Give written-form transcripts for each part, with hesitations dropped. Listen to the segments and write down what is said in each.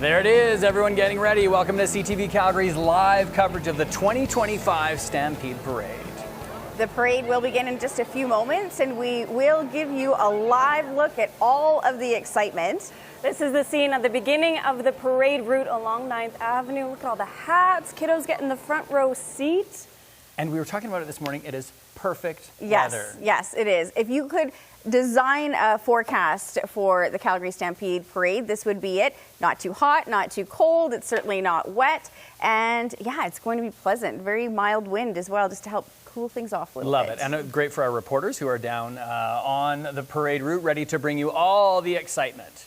There it is, everyone getting ready. Welcome to CTV Calgary's live coverage of the 2025 Stampede Parade. The parade will begin in just a few moments, and we will give you a live look at all of the excitement. This is the scene at the beginning of the parade route along 9th Avenue. Look at all the hats. Kiddos get in the front row seat. And we were talking about it this morning. It is perfect weather. Yes, it is. If you could design a forecast for the Calgary Stampede Parade, this would be it. Not too hot, not too cold. It's certainly not wet. And yeah, it's going to be pleasant. Very mild wind as well, just to help cool things off a little bit. Love it. And great for our reporters who are down on the parade route, ready to bring you all the excitement.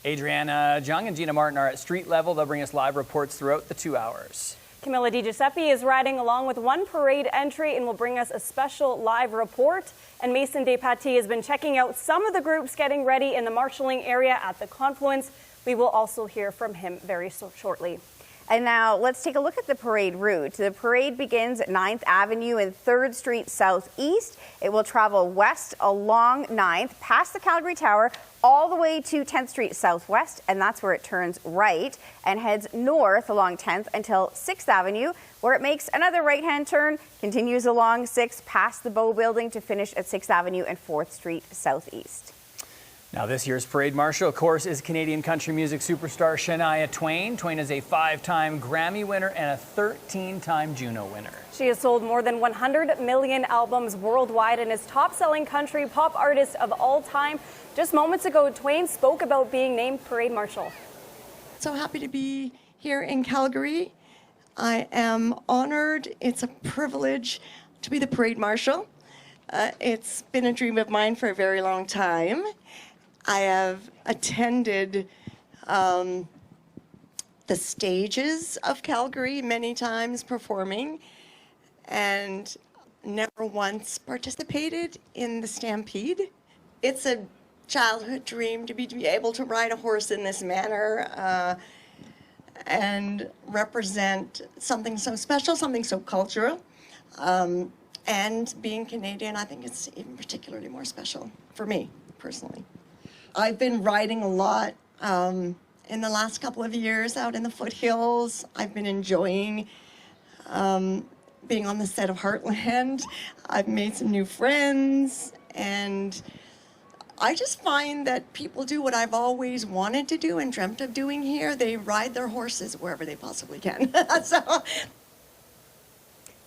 Adriana Jung and Gina Martin are at street level. They'll bring us live reports throughout the 2 hours. Camilla DiGiuseppe is riding along with one parade entry and will bring us a special live report. And Mason Despatie has been checking out some of the groups getting ready in the marshalling area at the confluence. We will also hear from him very shortly. And now let's take a look at the parade route. The parade begins at 9th Avenue and 3rd Street Southeast. It will travel west along 9th, past the Calgary Tower, all the way to 10th Street Southwest, and that's where it turns right and heads north along 10th until 6th Avenue, where it makes another right-hand turn, continues along 6th, past the Bow Building to finish at 6th Avenue and 4th Street Southeast. Now, this year's parade marshal, of course, is Canadian country music superstar Shania Twain. Twain is a 5-time Grammy winner and a 13-time Juno winner. She has sold more than 100 million albums worldwide and is top-selling country pop artist of all time. Just moments ago, Twain spoke about being named parade marshal. So happy to be here in Calgary. I am honored. It's a privilege to be the parade marshal. It's been a dream of mine for a very long time. I have attended the stages of Calgary many times performing and never once participated in the Stampede. It's a childhood dream to be able to ride a horse in this manner and represent something so special, something so cultural. And being Canadian, I think it's even particularly more special for me personally. I've been riding a lot in the last couple of years out in the foothills. I've been enjoying being on the set of Heartland. I've made some new friends, and I just find that people do what I've always wanted to do and dreamt of doing here. They ride their horses wherever they possibly can.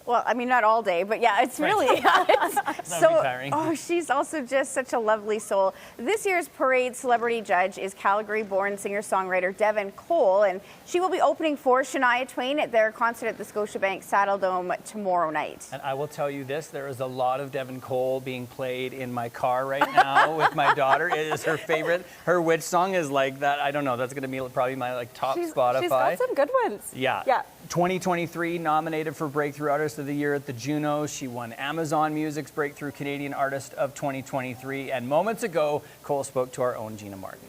Well, I mean, not all day, but yeah, it's really it's so. Oh, she's also just such a lovely soul. This year's parade celebrity judge is Calgary-born singer-songwriter Devon Cole, and she will be opening for Shania Twain at their concert at the Scotiabank Saddledome tomorrow night. And I will tell you this, there is a lot of Devon Cole being played in my car right now with my daughter. It is her favorite. Her which song is like that? I don't know. That's going to be probably my top Spotify. She's got some good ones. Yeah. 2023 nominated for Breakthrough Artist of the Year at the Junos. She won Amazon Music's Breakthrough Canadian Artist of 2023. And moments ago, Cole spoke to our own Gina Martin.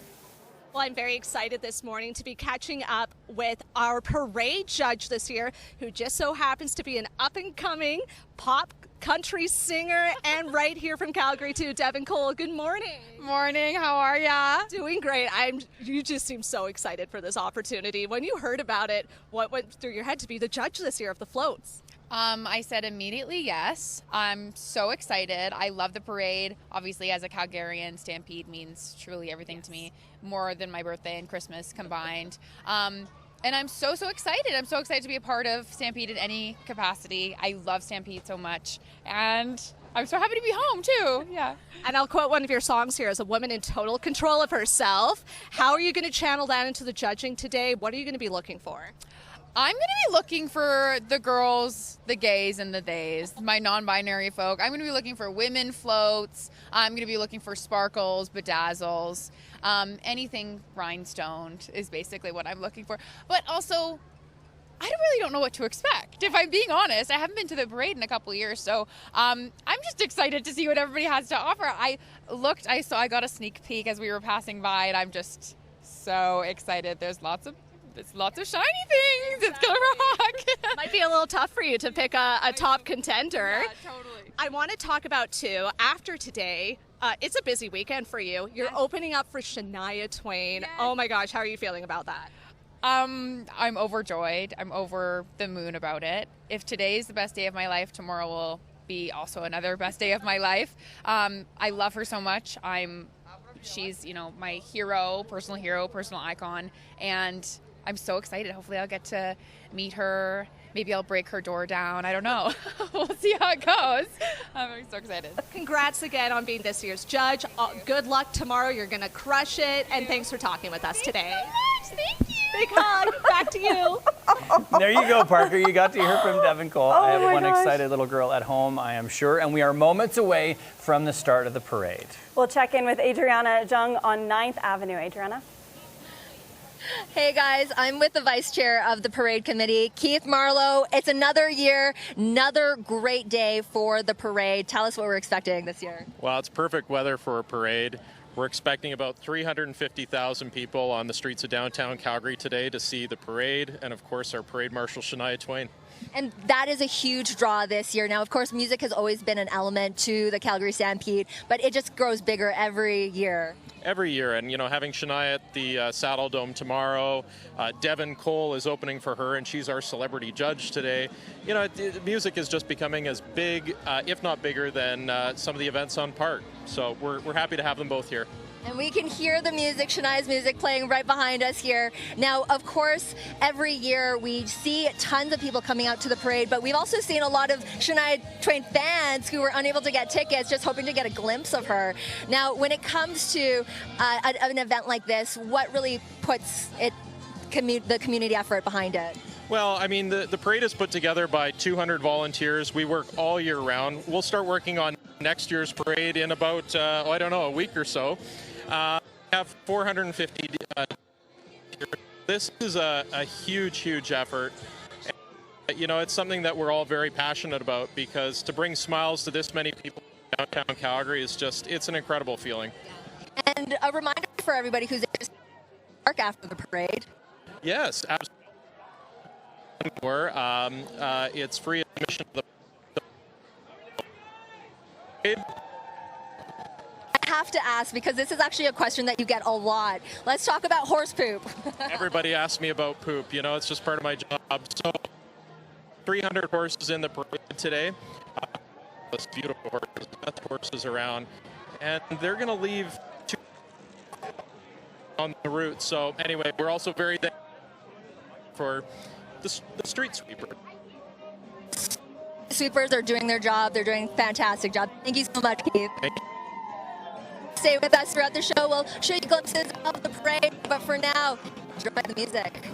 Well, I'm very excited this morning to be catching up with our parade judge this year, who just so happens to be an up-and-coming pop country singer and right here from Calgary too, Devon Cole. Good morning. Morning, how are ya? Doing great. You just seem so excited for this opportunity. When you heard about it, what went through your head to be the judge this year of the floats? I said immediately yes. I'm so excited. I love the parade. Obviously, as a Calgarian, Stampede means truly everything to me, more than my birthday and Christmas combined. And I'm so excited. I'm so excited to be a part of Stampede in any capacity. I love Stampede so much. And I'm so happy to be home, too. Yeah. And I'll quote one of your songs here, as a woman in total control of herself. How are you going to channel that into the judging today? What are you going to be looking for? I'm going to be looking for the girls, the gays, and the theys, my non-binary folk. I'm going to be looking for women floats. I'm going to be looking for sparkles, bedazzles, anything rhinestoned is basically what I'm looking for. But also, I really don't know what to expect. If I'm being honest, I haven't been to the parade in a couple of years, so I'm just excited to see what everybody has to offer. I got a sneak peek as we were passing by, and I'm just so excited. There's lots of shiny things. Exactly. It's gonna rock. Might be a little tough for you to pick a top contender. Yeah, totally. I want to talk about too, after today, it's a busy weekend for you. You're opening up for Shania Twain. Yes. Oh my gosh, how are you feeling about that? I'm overjoyed. I'm over the moon about it. If today's the best day of my life, tomorrow will be also another best day of my life. I love her so much. She's, my hero, personal icon, and I'm so excited. Hopefully I'll get to meet her. Maybe I'll break her door down. I don't know. We'll see how it goes. I'm so excited. Congrats again on being this year's judge. Good luck tomorrow. You're going to crush it. And thanks for talking with us today. Thank you. Big hug. Back to you. There you go, Parker. You got to hear from Devon Cole. I have my one gosh. excited little girl at home, I am sure. And we are moments away from the start of the parade. We'll check in with Adriana Jung on 9th Avenue. Adriana? Hey guys, I'm with the vice chair of the parade committee, Keith Marlowe. It's another year, another great day for the parade. Tell us what we're expecting this year. Well, it's perfect weather for a parade. We're expecting about 350,000 people on the streets of downtown Calgary today to see the parade and, of course, our parade marshal, Shania Twain. And that is a huge draw this year. Now, of course, music has always been an element to the Calgary Stampede, but it just grows bigger every year. Every year, and having Shania at the Saddle Dome tomorrow, Devon Cole is opening for her, and she's our celebrity judge today. Music is just becoming as big, if not bigger, than some of the events on Park. So we're happy to have them both here. And we can hear the music, Shania's music, playing right behind us here. Now, of course, every year we see tons of people coming out to the parade, but we've also seen a lot of Shania Twain fans who were unable to get tickets, just hoping to get a glimpse of her. Now, when it comes to an event like this, what really puts the community effort behind it? Well, I mean, the parade is put together by 200 volunteers. We work all year round. We'll start working on next year's parade in about, a week or so. We have 450. This is a huge, huge effort. It's something that we're all very passionate about, because to bring smiles to this many people in downtown Calgary is it's an incredible feeling. And a reminder for everybody who's in the park after the parade. Yes, absolutely. It's free admission to the parade. I have to ask, because this is actually a question that you get a lot. Let's talk about horse poop. Everybody asks me about poop. It's just part of my job. So 300 horses in the parade today. Those beautiful horses, best horses around. And they're going to leave 2 on the route. So anyway, we're also very thankful for the street sweeper. Sweepers are doing their job. They're doing a fantastic job. Thank you so much, Keith. Thank you. Stay with us throughout the show. We'll show you glimpses of the parade, but for now, enjoy the music.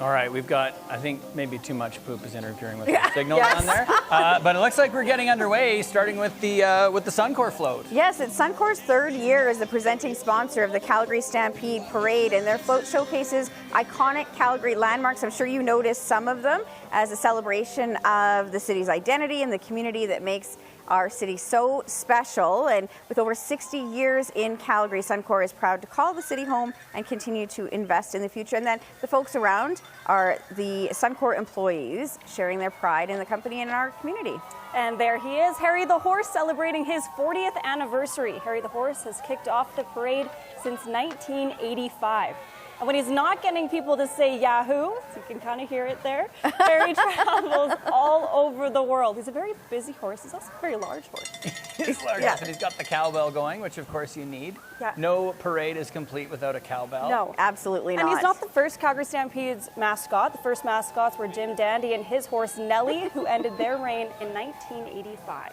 All right, we've got, I think maybe too much poop is interfering with the signal down there. But it looks like we're getting underway, starting with the Suncor float. Yes, it's Suncor's 3rd year as the presenting sponsor of the Calgary Stampede Parade, and their float showcases iconic Calgary landmarks. I'm sure you noticed some of them as a celebration of the city's identity and the community that makes our city so special. And with over 60 years in Calgary, Suncor is proud to call the city home and continue to invest in the future. And then the folks around are the Suncor employees, sharing their pride in the company and in our community. And there he is, Harry the Horse, celebrating his 40th anniversary. Harry the Horse has kicked off the parade since 1985. And when he's not getting people to say Yahoo, so you can kind of hear it there, Harry travels all over the world. He's a very busy horse. He's also a very large horse. He's large, and he's got the cowbell going, which of course you need. Yeah. No parade is complete without a cowbell. No. Absolutely not. And he's not the first Calgary Stampede's mascot. The first mascots were Jim Dandy and his horse Nellie, who ended their reign in 1985.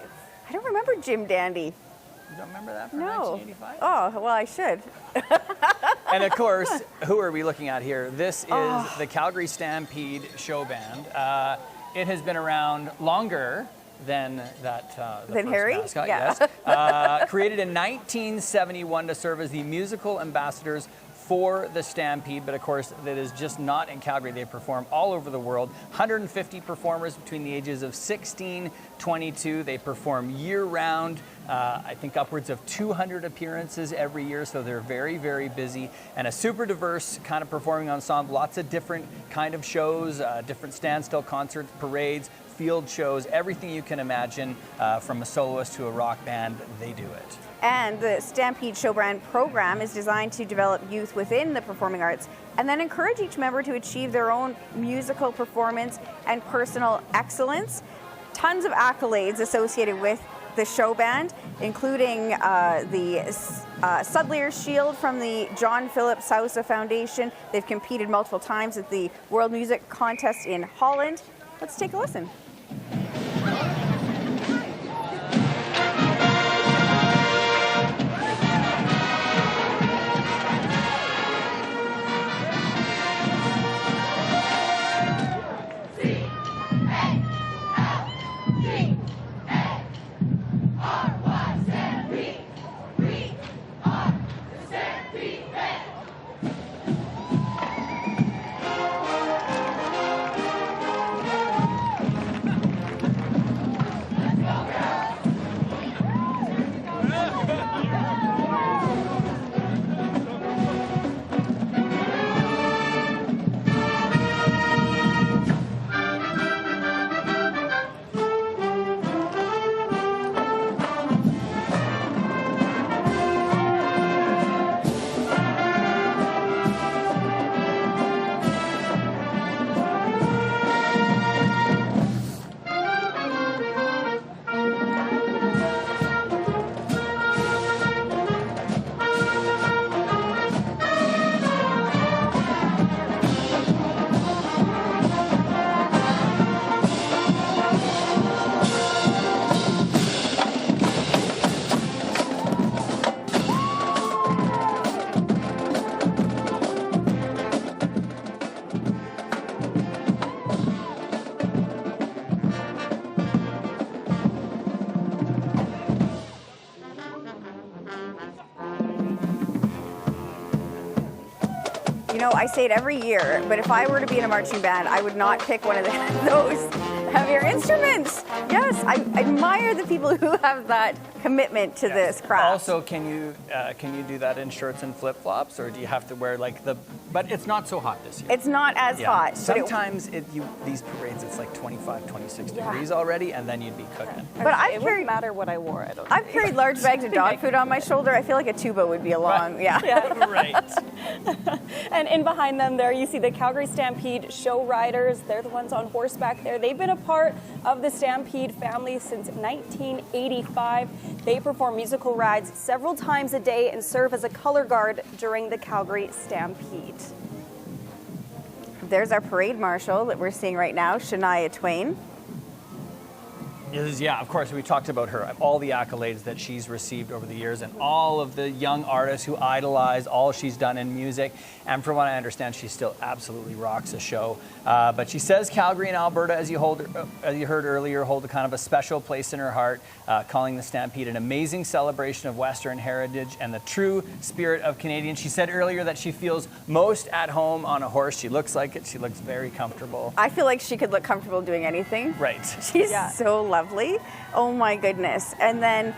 I don't remember Jim Dandy. You don't remember that from No. 1985? Oh, well, I should. And of course, who are we looking at here? This is the Calgary Stampede show band. It has been around longer than that. The Than first Harry? mascot, Yeah. yes. Created in 1971 to serve as the musical ambassadors for the Stampede, but of course that is just not in Calgary. They perform all over the world. 150 performers between the ages of 16, 22. They perform year-round I think upwards of 200 appearances every year, so they're very, very busy, and a super diverse kind of performing ensemble. Lots of different kind of shows, different standstill concerts, parades, field shows, everything you can imagine, from a soloist to a rock band, they do it. And the Stampede Showbrand program is designed to develop youth within the performing arts and then encourage each member to achieve their own musical performance and personal excellence. Tons of accolades associated with the show band, including the Sudley's Shield from the John Philip Sousa Foundation. They've competed multiple times at the World Music Contest in Holland. Let's take a listen. You know, I say it every year, but if I were to be in a marching band, I would not pick one of those heavier instruments. Yes, I admire the people who have that commitment to this craft. Also, can you do that in shorts and flip-flops, or do you have to wear like the? But it's not so hot this year. It's not as hot. Sometimes these parades, it's like 25, 26 degrees already, and then you'd be cooking. But it wouldn't matter what I wore. I don't. I've carried large bags of dog food on my shoulder. I feel like a tuba would be along. Right. Yeah. Right. And in behind them there, you see the Calgary Stampede show riders. They're the ones on horseback there. They've been a part of the Stampede family since 1985. They perform musical rides several times a day and serve as a color guard during the Calgary Stampede. There's our parade marshal that we're seeing right now, Shania Twain. Yeah, of course, we talked about her, all the accolades that she's received over the years and all of the young artists who idolize all she's done in music. And from what I understand, she still absolutely rocks a show. But she says Calgary and Alberta, as you heard earlier, hold a kind of a special place in her heart, calling the Stampede an amazing celebration of Western heritage and the true spirit of Canadians. She said earlier that she feels most at home on a horse. She looks like it. She looks very comfortable. I feel like she could look comfortable doing anything. Right. She's so lovely. Oh my goodness. And then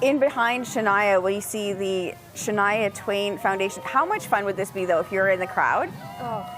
in behind Shania, we see the Shania Twain Foundation. How much fun would this be though if you're in the crowd? Oh.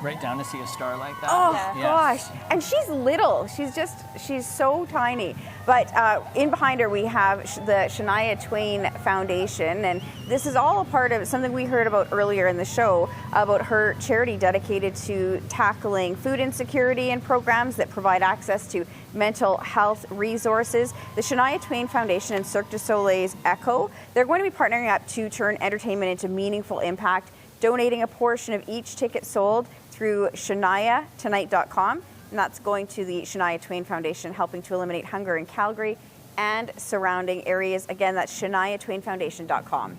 Right down to see a star like that. Oh gosh. And she's little. She's so tiny. But in behind her we have the Shania Twain Foundation, and this is all a part of something we heard about earlier in the show about her charity dedicated to tackling food insecurity and programs that provide access to mental health resources. The Shania Twain Foundation and Cirque du Soleil's Echo, they're going to be partnering up to turn entertainment into meaningful impact, donating a portion of each ticket sold through ShaniaTonight.com, and that's going to the Shania Twain Foundation, helping to eliminate hunger in Calgary and surrounding areas. Again, that's ShaniaTwainFoundation.com.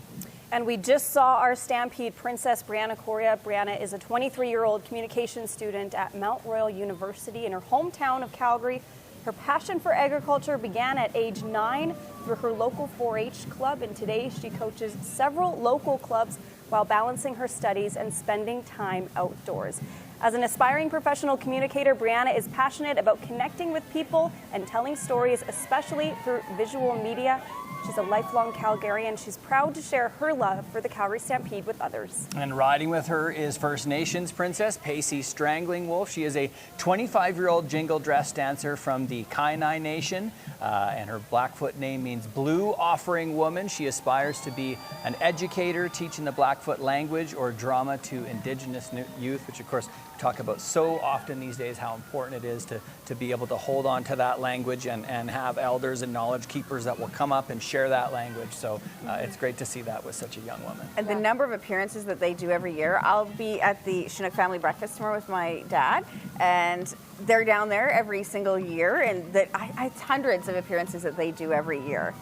And we just saw our Stampede princess, Brianna Correa. Brianna is a 23-year-old communications student at Mount Royal University in her hometown of Calgary. Her passion for agriculture began at age 9 through her local 4-H club, and today she coaches several local clubs while balancing her studies and spending time outdoors. As an aspiring professional communicator, Brianna is passionate about connecting with people and telling stories, especially through visual media. She's a lifelong Calgarian. She's proud to share her love for the Calgary Stampede with others. And riding with her is First Nations Princess Pacey Strangling Wolf. She is a 25-year-old jingle dress dancer from the Kainai Nation, and her Blackfoot name means blue offering woman. She aspires to be an educator, teaching the Blackfoot language or drama to Indigenous youth, which of course we talk about so often these days, how important it is to be able to hold on to that language and have elders and knowledge keepers that will come up and share that language. So it's great to see that with such a young woman. And the number of appearances that they do every year. I'll be at the Chinook family breakfast tomorrow with my dad, and they're down there every single year, and it's hundreds of appearances that they do every year.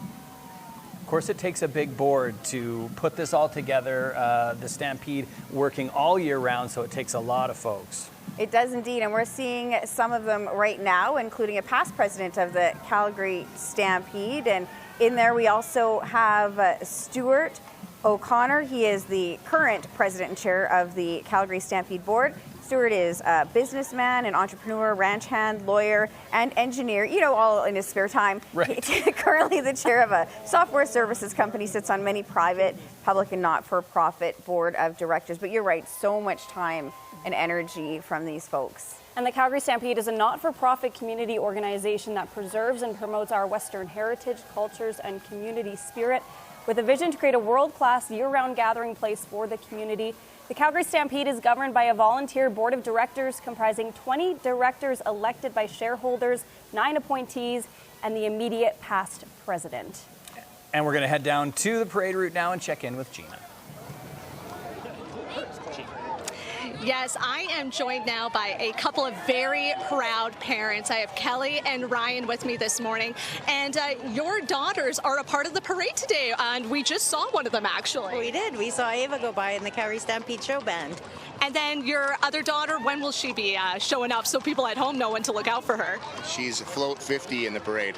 Of course, it takes a big board to put this all together, the Stampede working all year round, so it takes a lot of folks. It does indeed, and we're seeing some of them right now, including a past president of the Calgary Stampede. And in there we also have Stuart O'Connor. He is the current president and chair of the Calgary Stampede Board. Stuart is a businessman, an entrepreneur, ranch hand, lawyer, and engineer, all in his spare time. Right. Currently the chair of a software services company, sits on many private, public, and not-for-profit board of directors. But you're right, so much time and energy from these folks. And the Calgary Stampede is a not-for-profit community organization that preserves and promotes our Western heritage, cultures, and community spirit, with a vision to create a world-class year-round gathering place for the community. The Calgary Stampede is governed by a volunteer board of directors comprising 20 directors elected by shareholders, 9 appointees, and the immediate past president. And we're going to head down to the parade route now and check in with Gina. Yes, I am joined now by a couple of very proud parents. I have Kelly and Ryan with me this morning, and your daughters are a part of the parade today, and we just saw one of them actually. We did. We saw Ava go by in the Calgary Stampede show band. And then your other daughter, when will she be showing up so people at home know when to look out for her? She's float 50 in the parade.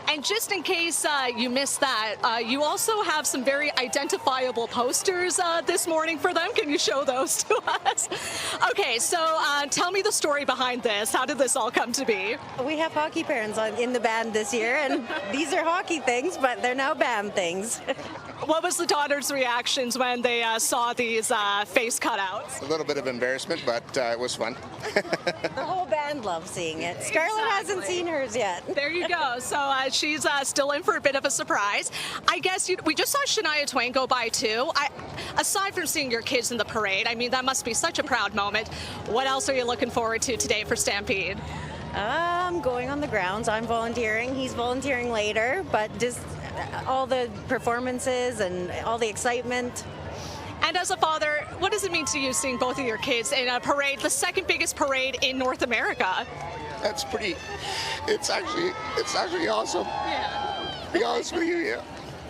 And just in case you missed that, you also have some very identifiable posters this morning for them. Can you show those to us? Okay, so tell me the story behind this. How did this all come to be? We have hockey parents in the band this year, and these are hockey things, but they're now band things. What was the daughters' reactions when they saw these face cutouts? A little bit of embarrassment, but it was fun. The whole band loves seeing it. Scarlett hasn't seen hers yet. There you go. So she's still in for a bit of a surprise. I guess we just saw Shania Twain go by too. Aside from seeing your kids in the parade, I mean, that must be such a proud moment. What else are you looking forward to today for Stampede? I'm going on the grounds. I'm volunteering. He's volunteering later, but just all the performances and all the excitement. And as a father, what does it mean to you seeing both of your kids in a parade, the second biggest parade in North America? That's pretty, it's actually awesome. Yeah. To be honest with you, yeah.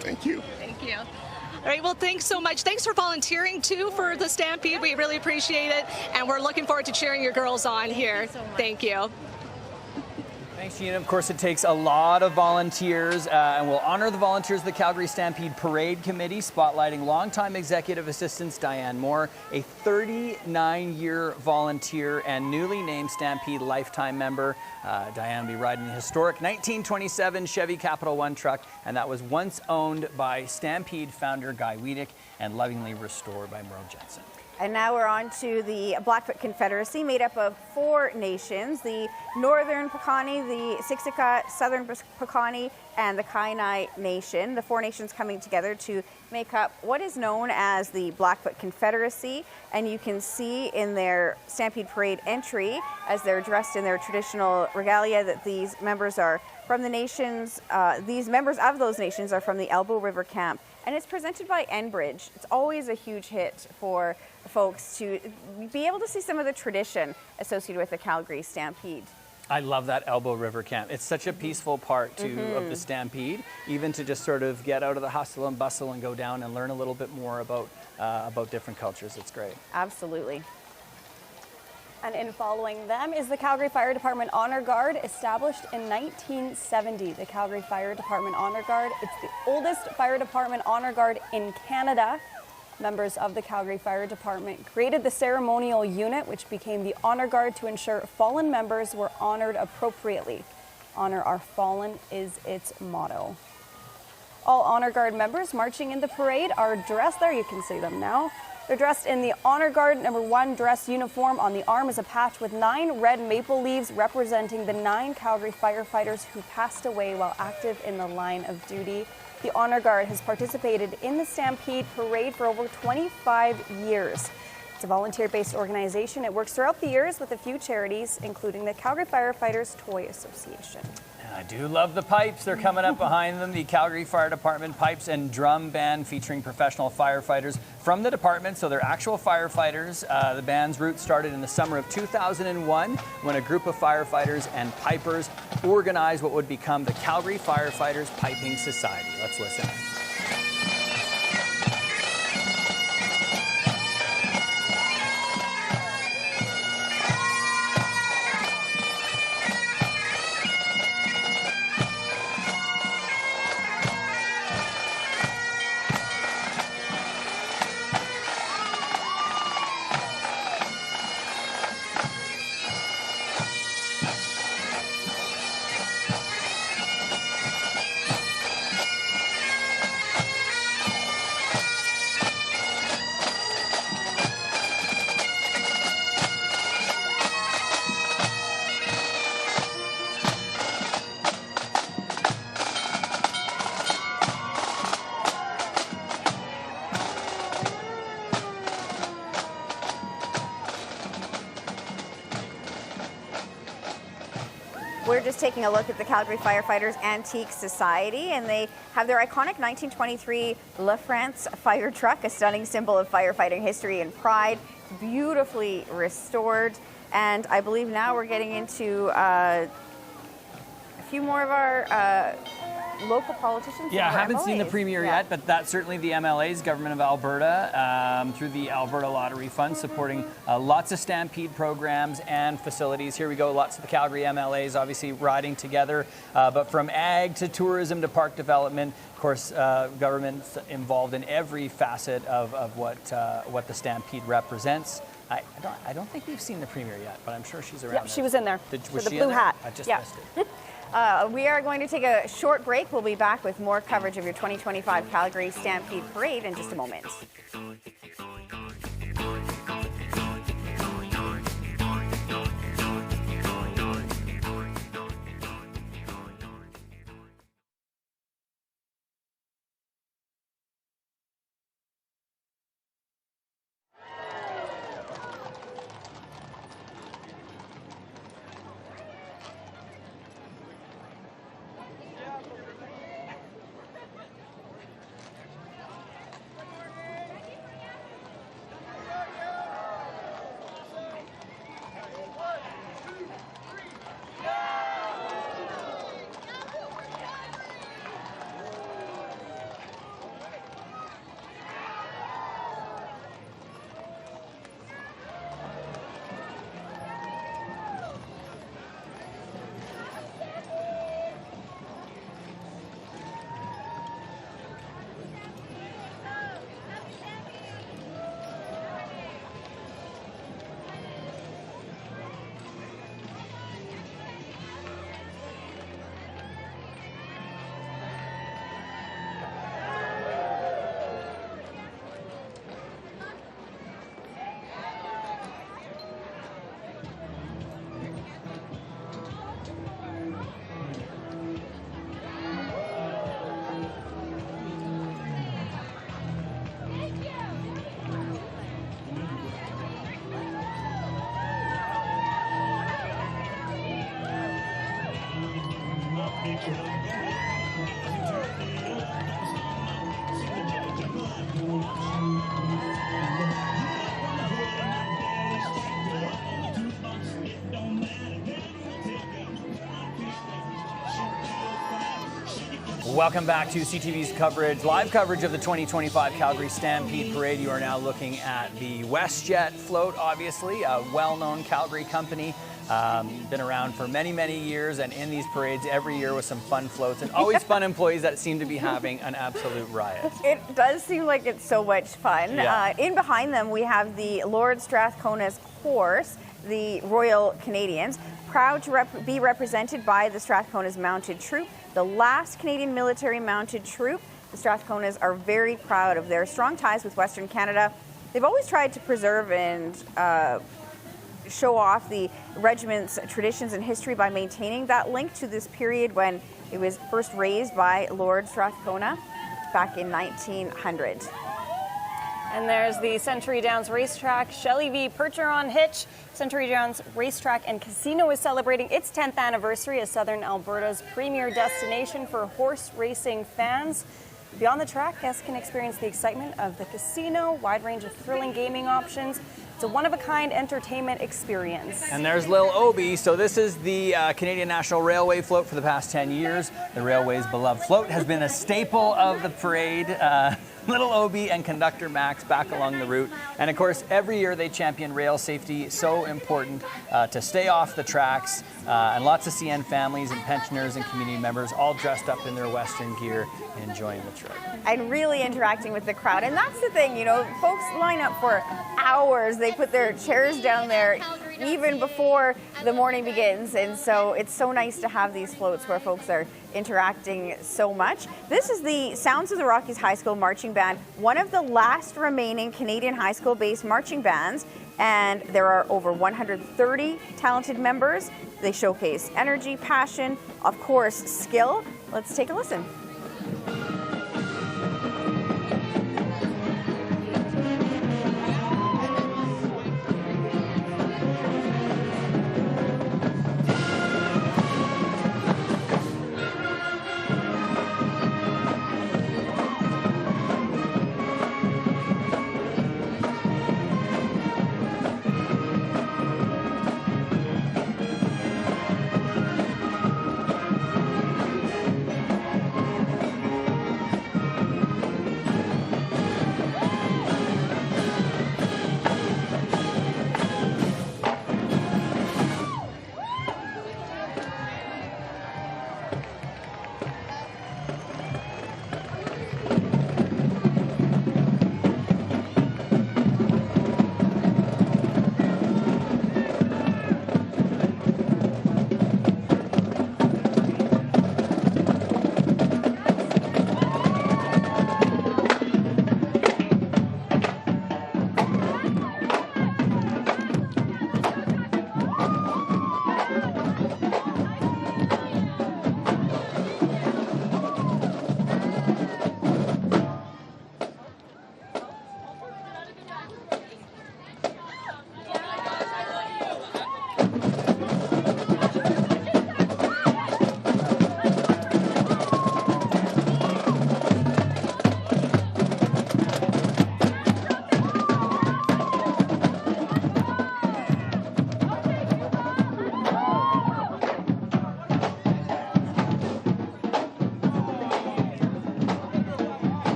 Thank you. Thank you. All right, well, thanks so much. Thanks for volunteering, too, for the Stampede. We really appreciate it, and we're looking forward to cheering your girls on here. Thank you. Thanks, Gina. Of course, it takes a lot of volunteers, and we'll honor the volunteers of the Calgary Stampede Parade Committee, spotlighting longtime executive assistants Diane Moore, a 39-year volunteer and newly named Stampede lifetime member. Diane will be riding the historic 1927 Chevy Capital One truck, and that was once owned by Stampede founder Guy Wiedeck and lovingly restored by Merle Jensen. And now we're on to the Blackfoot Confederacy, made up of 4 nations, the Northern Piikani, the Siksika, Southern Piikani, and the Kainai Nation. The 4 nations coming together to make up what is known as the Blackfoot Confederacy. And you can see in their Stampede Parade entry, as they're dressed in their traditional regalia, that these members are from the nations, these members of those nations are from the Elbow River Camp. And it's presented by Enbridge. It's always a huge hit for folks to be able to see some of the tradition associated with the Calgary Stampede. I love that Elbow River Camp. It's such a peaceful part of the Stampede, even to just sort of get out of the hustle and bustle and go down and learn a little bit more about different cultures. It's great. Absolutely. And in following them is the Calgary Fire Department Honor Guard, established in 1970. The Calgary Fire Department Honor Guard, it's the oldest fire department honor guard in Canada. Members of the Calgary Fire Department created the ceremonial unit, which became the Honor Guard to ensure fallen members were honored appropriately. Honor our fallen is its motto. All Honor Guard members marching in the parade are dressed, there you can see them now. They're dressed in the Honor Guard No. 1 dress uniform. On the arm is a patch with 9 red maple leaves representing the 9 Calgary firefighters who passed away while active in the line of duty. The Honor Guard has participated in the Stampede Parade for over 25 years. It's a volunteer-based organization. It works throughout the years with a few charities, including the Calgary Firefighters Toy Association. I do love the pipes. They're coming up behind them. The Calgary Fire Department Pipes and Drum Band featuring professional firefighters from the department. So they're actual firefighters. The band's roots started in the summer of 2001 when a group of firefighters and pipers organized what would become the Calgary Firefighters Piping Society. Let's listen. We're just taking a look at the Calgary Firefighters Antique Society, and they have their iconic 1923 La France fire truck, a stunning symbol of firefighting history and pride, beautifully restored. And I believe now we're getting into a few more of our local politicians. Yeah, I haven't seen the premier yet, but that's certainly the MLA's, Government of Alberta, through the Alberta Lottery Fund, supporting lots of Stampede programs and facilities. Here we go, lots of the Calgary MLAs obviously riding together, but from ag to tourism to park development, of course, government's involved in every facet of what the Stampede represents. I don't think we've seen the premier yet, but I'm sure she's around. Yep, she was in there Was for the she blue in there? hat. I just Yeah. missed it. We are going to take a short break. We'll be back with more coverage of your 2025 Calgary Stampede Parade in just a moment. Welcome back to CTV's coverage, live coverage of the 2025 Calgary Stampede Parade. You are now looking at the WestJet float, obviously, a well-known Calgary company Been around for many, many years, and in these parades every year with some fun floats and always fun employees that seem to be having an absolute riot. It does seem like it's so much fun. Yeah. In behind them, we have the Lord Strathcona's horse, the Royal Canadians, proud to be represented by the Strathcona's Mounted Troop, the last Canadian military mounted troop. The Strathconas are very proud of their strong ties with Western Canada. They've always tried to preserve and show off the regiment's traditions and history by maintaining that link to this period when it was first raised by Lord Strathcona back in 1900. And there's the Century Downs Racetrack, Shelley v. Percheron Hitch. Century Downs Racetrack and Casino is celebrating its 10th anniversary as Southern Alberta's premier destination for horse racing fans. Beyond the track, guests can experience the excitement of the casino, wide range of thrilling gaming options. It's a one-of-a-kind entertainment experience. And there's Lil Obi. So this is the Canadian National Railway float for the past 10 years. The railway's beloved float has been a staple of the parade. Little Obi and conductor Max back along the route. And of course, every year they champion rail safety, so important to stay off the tracks. And lots of CN families and pensioners and community members all dressed up in their Western gear, enjoying the trip. And really interacting with the crowd. And that's the thing, you know, folks line up for hours. They put their chairs down there even before the morning begins. And so it's so nice to have these floats where folks are interacting so much. This is the Sounds of the Rockies High School Marching Band, one of the last remaining Canadian high school-based marching bands. And there are over 130 talented members. They showcase energy, passion, of course, skill. Let's take a listen.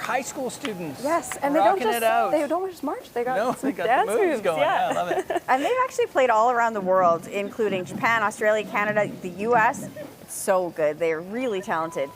High school students. Yes, and they don't just march. They got some they got dance the moves moves. going. Yeah, I love it. And they've actually played all around the world, including Japan, Australia, Canada, the U.S. It's so good. They are really talented.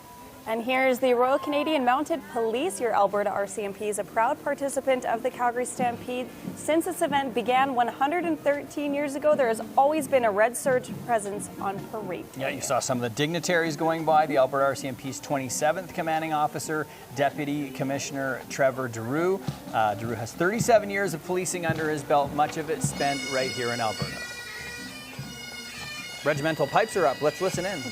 And here's the Royal Canadian Mounted Police. Your Alberta RCMP is a proud participant of the Calgary Stampede. Since this event began 113 years ago, there has always been a Red Surge presence on parade. Yeah, you saw some of the dignitaries going by. The Alberta RCMP's 27th commanding officer, Deputy Commissioner Trevor Deroux. Deroux has 37 years of policing under his belt, much of it spent right here in Alberta. Regimental pipes are up. Let's listen in.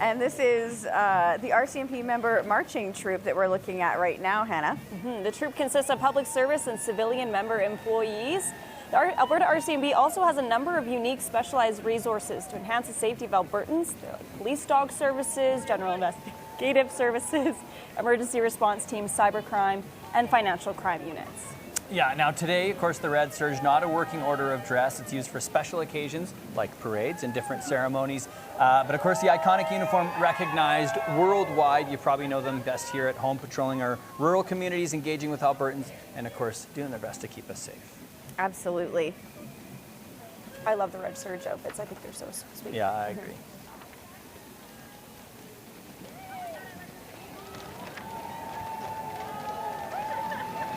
And this is the RCMP member marching troop that we're looking at right now, Hannah. The troop consists of public service and civilian member employees. The Alberta RCMP also has a number of unique specialized resources to enhance the safety of Albertans. They're like police dog services, general investigative services, emergency response teams, cybercrime, and financial crime units. Yeah, now today, of course, the red serge, not a working order of dress. It's used for special occasions like parades and different ceremonies. But of course, the iconic uniform recognized worldwide. You probably know them best here at home, patrolling our rural communities, engaging with Albertans, and of course, doing their best to keep us safe. Absolutely. I love the red serge outfits. I think they're so sweet. Yeah, I agree.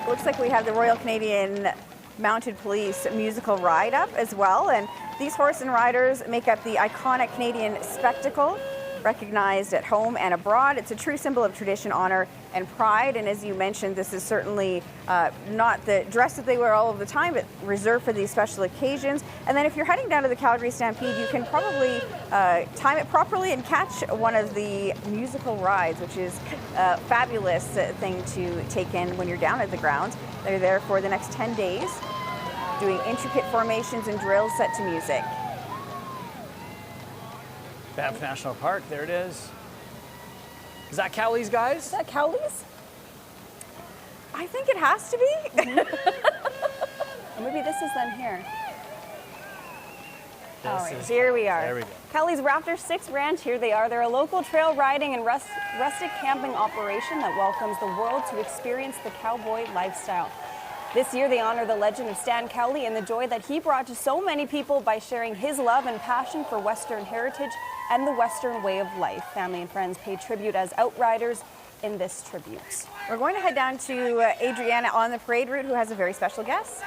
Looks like we have the Royal Canadian Mounted Police musical ride up as well, and these horse and riders make up the iconic Canadian spectacle, recognized at home and abroad. It's a true symbol of tradition, honor, and pride, and as you mentioned, this is certainly not the dress that they wear all of the time, but reserved for these special occasions. And then if you're heading down to the Calgary Stampede, you can probably time it properly and catch one of the musical rides, which is a fabulous thing to take in when you're down at the grounds. They're there for the next 10 days, doing intricate formations and drills set to music. Banff National Park, there it is. Is that Cowley's, guys? Is that Cowley's? I think it has to be. Or maybe this is them here. All right, is- here we are. There we go. Cowley's Raptor 6 Ranch, here they are. They're a local trail riding and rustic camping operation that welcomes the world to experience the cowboy lifestyle. This year, they honor the legend of Stan Cowley and the joy that he brought to so many people by sharing his love and passion for Western heritage and the Western way of life. Family and friends pay tribute as outriders in this tribute. We're going to head down to Adriana on the parade route, who has a very special guest.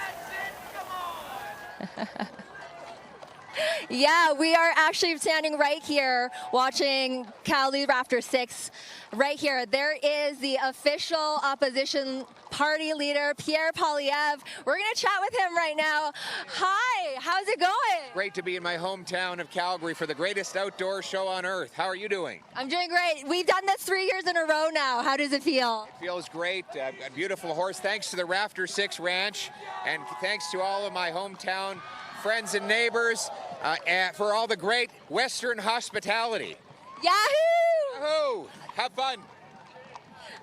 Yeah, we are actually standing right here watching Calgary Raptor 6 right here. There is the official opposition party leader, Pierre Poilievre. We're going to chat with him right now. Hi, how's it going? Great to be in my hometown of Calgary for the greatest outdoor show on earth. How are you doing? I'm doing great. We've done this 3 years in a row now. How does it feel? It feels great. A beautiful horse. Thanks to the Raptor 6 Ranch, and thanks to all of my hometown friends and neighbors for all the great Western hospitality. Yahoo! Yahoo! Have fun.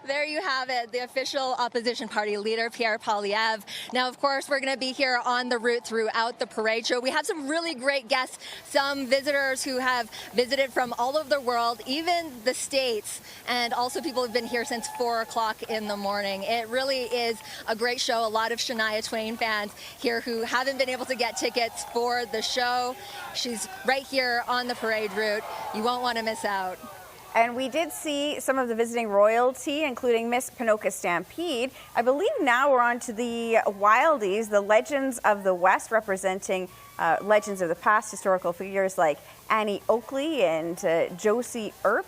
There you have it, the official opposition party leader, Pierre Poilievre. Now, of course, we're going to be here on the route throughout the parade show. We have some really great guests, some visitors who have visited from all over the world, even the States, and also people who've been here since 4 o'clock in the morning. It really is a great show. A lot of Shania Twain fans here who haven't been able to get tickets for the show. She's right here on the parade route. You won't want to miss out. And we did see some of the visiting royalty, including Miss Ponoka Stampede. I believe now we're on to the Wildies, the Legends of the West, representing legends of the past, historical figures like Annie Oakley and Josie Earp.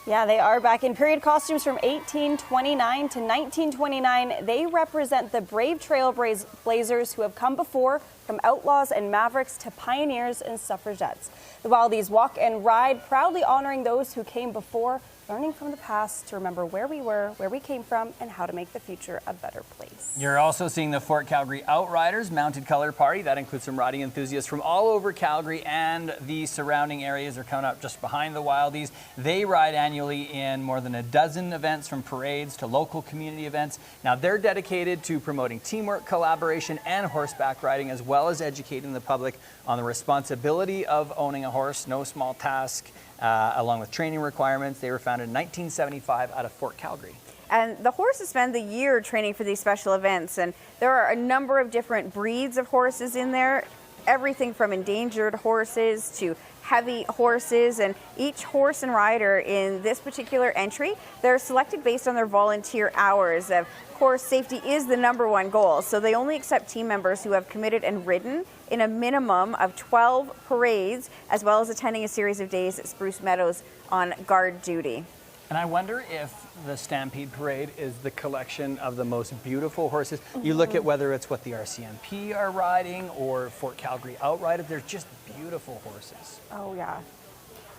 Yeah, they are back in period costumes from 1829 to 1929. They represent the brave trailblazers who have come before, from outlaws and mavericks to pioneers and suffragettes. The Wildies walk and ride, proudly honoring those who came before, learning from the past to remember where we were, where we came from, and how to make the future a better place. You're also seeing the Fort Calgary Outriders Mounted Color Party. That includes some riding enthusiasts from all over Calgary and the surrounding areas. Are coming up just behind the Wildies. They ride annually in more than a dozen events, from parades to local community events. Now, they're dedicated to promoting teamwork, collaboration, and horseback riding, as well as educating the public on the responsibility of owning a horse. No small task. Along with training requirements. They were founded in 1975 out of Fort Calgary. And the horses spend the year training for these special events, and there are a number of different breeds of horses in there, everything from endangered horses to heavy horses, and each horse and rider in this particular entry, they're selected based on their volunteer hours. Of course, safety is the #1 goal, so they only accept team members who have committed and ridden in a minimum of 12 parades, as well as attending a series of days at Spruce Meadows on guard duty. And I wonder if the Stampede Parade is the collection of the most beautiful horses. You look at whether it's what the RCMP are riding or Fort Calgary Outriders, they're just beautiful horses. Oh, yeah.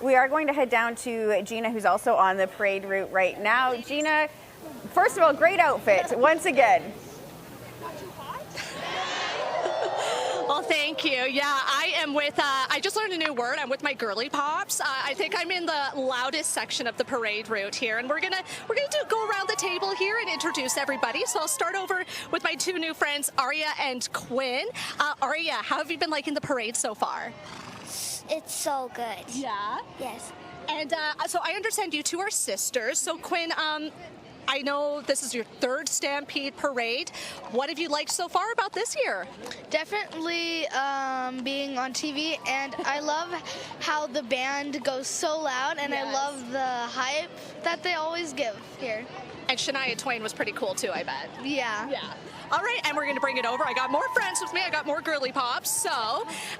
We are going to head down to Gina, who's also on the parade route right now. Gina, first of all, great outfit once again. Well, thank you. Yeah, I am with, I just learned a new word. I'm with my girly pops. I think I'm in the loudest section of the parade route here, and we're gonna go around the table here and introduce everybody. So I'll start over with my two new friends, Aria and Quinn. Aria, how have you been liking the parade so far? It's so good. Yeah? Yes. And so I understand you two are sisters. So Quinn, I know this is your third Stampede parade. What have you liked so far about this year? Definitely being on TV, and I love how the band goes so loud, and I love the hype that they always give here. And Shania Twain was pretty cool too, I bet. Yeah. Yeah. All right, and we're going to bring it over. I got more friends with me. I got more girly pops. So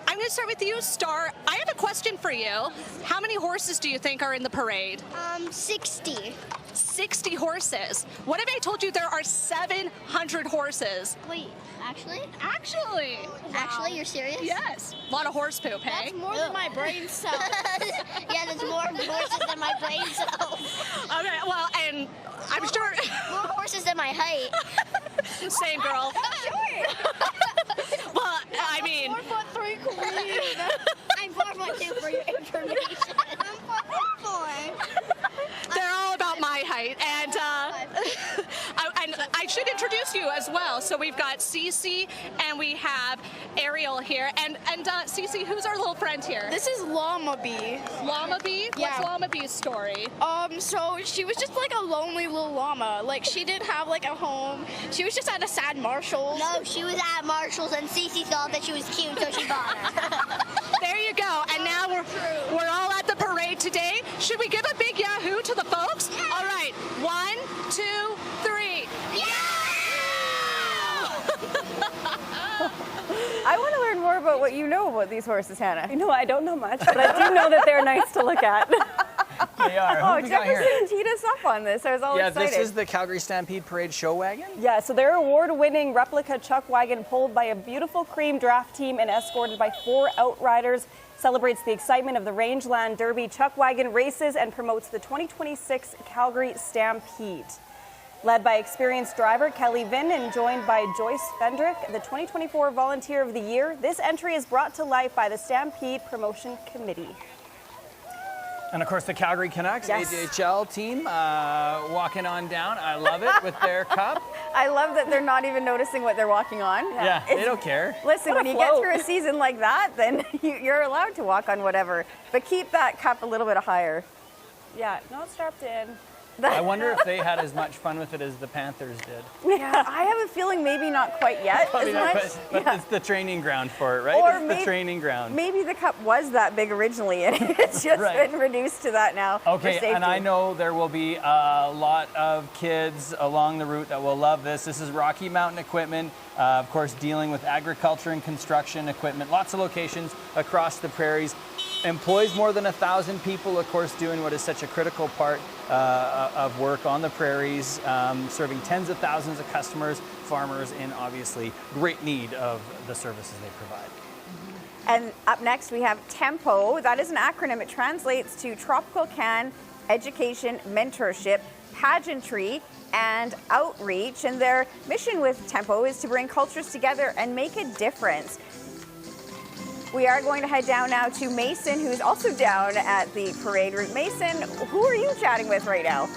I'm going to start with you, Star. I have a question for you. How many horses do you think are in the parade? 60. 60 horses. What if I told you there are 700 horses? Wait, actually? Actually. Actually, you're serious? Yes. A lot of horse poop, hey? That's more than my brain cells. Yeah, there's more horses than my brain cells. Okay, well, and I'm sure... More horses than my height. Same, girl. Well, I mean... 4'3" queen. I'm 4'2" for your information. I'm 4'4". They're all about my height, and I should introduce you as well. So we've got Cece and we have Ariel here, and Cece, who's our little friend here? This is Llama Bee. Llama Bee? Yeah. What's Llama Bee's story? So she was just like a lonely little llama. Like she didn't have like a home. She was just at a sad Marshall's. No, she was at Marshall's, and Cece thought that she was cute, so she bought her. There you go. And now we're all at the parade today. Should we give a big yahoo to the folks? Yeah. All right. 1, 2, 3. Yeah! I want to learn more about what you know about these horses, Hannah. You know, I don't know much, but I do know that they're nice to look at. They are. Oh, Jefferson teed us up on this. I was all excited. Yeah, this is the Calgary Stampede Parade show wagon? Yeah, so they're award-winning replica chuck wagon pulled by a beautiful cream draft team and escorted by 4 outriders. Celebrates the excitement of the Rangeland Derby chuck wagon races and promotes the 2026 Calgary Stampede. Led by experienced driver Kelly Vinn and joined by Joyce Fendrick, the 2024 Volunteer of the Year, this entry is brought to life by the Stampede Promotion Committee. And of course, the Calgary Canucks, Yes. AJHL team, walking on down. I love it with their cup. I love that they're not even noticing what they're walking on. Yeah, they don't care. Listen, when you get through a season like that, then you're allowed to walk on whatever. But keep that cup a little bit higher. Yeah, not strapped in. I wonder if they had as much fun with it as the Panthers did. Yeah, I have a feeling maybe not quite yet Probably as not much. quite, but it's the training ground for it, right? Or It's the training ground. Maybe the cup was that big originally and it's just been reduced to that now. for Okay, safety. and I know there will be a lot of kids along the route that will love this. This is Rocky Mountain Equipment, of course, dealing with agriculture and construction equipment. Lots of locations across the prairies. Employs more than 1,000 people, of course, doing what is such a critical part of work on the prairies, serving tens of thousands of customers, farmers, in obviously great need of the services they provide. And up next we have TEMPO. That is an acronym. It translates to Tropical Can Education, Mentorship, Pageantry, and Outreach. And their mission with TEMPO is to bring cultures together and make a difference. We are going to head down now to Mason, who's also down at the parade route. Mason, who are you chatting with right now?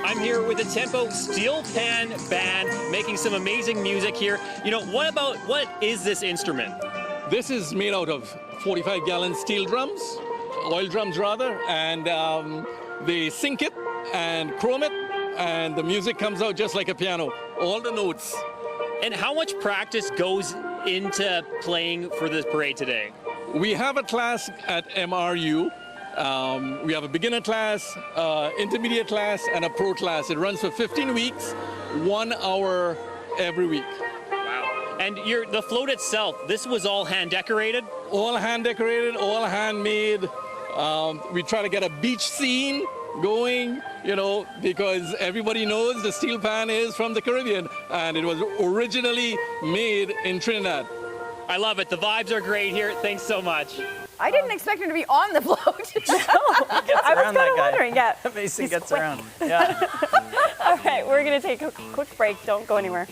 I'm here with the Tempo Steel Pan Band, making some amazing music here. You know, what is this instrument? This is made out of 45-gallon steel drums, oil drums rather, and they sync it and chrome it, and the music comes out just like a piano, all the notes. And how much practice goes into playing for this parade today? We have a class at MRU. We have a beginner class, intermediate class, and a pro class. It runs for 15 weeks, 1 hour every week. Wow. And the float itself, this was all hand decorated? All hand decorated, all handmade. We try to get a beach scene going, you know, because everybody knows the steel pan is from the Caribbean and it was originally made in Trinidad. I love it. The vibes are great here. Thanks so much. I didn't expect him to be on the float. I was kind of wondering, yeah. Mason He's gets quick. around. Yeah. All right, we're going to take a quick break. Don't go anywhere.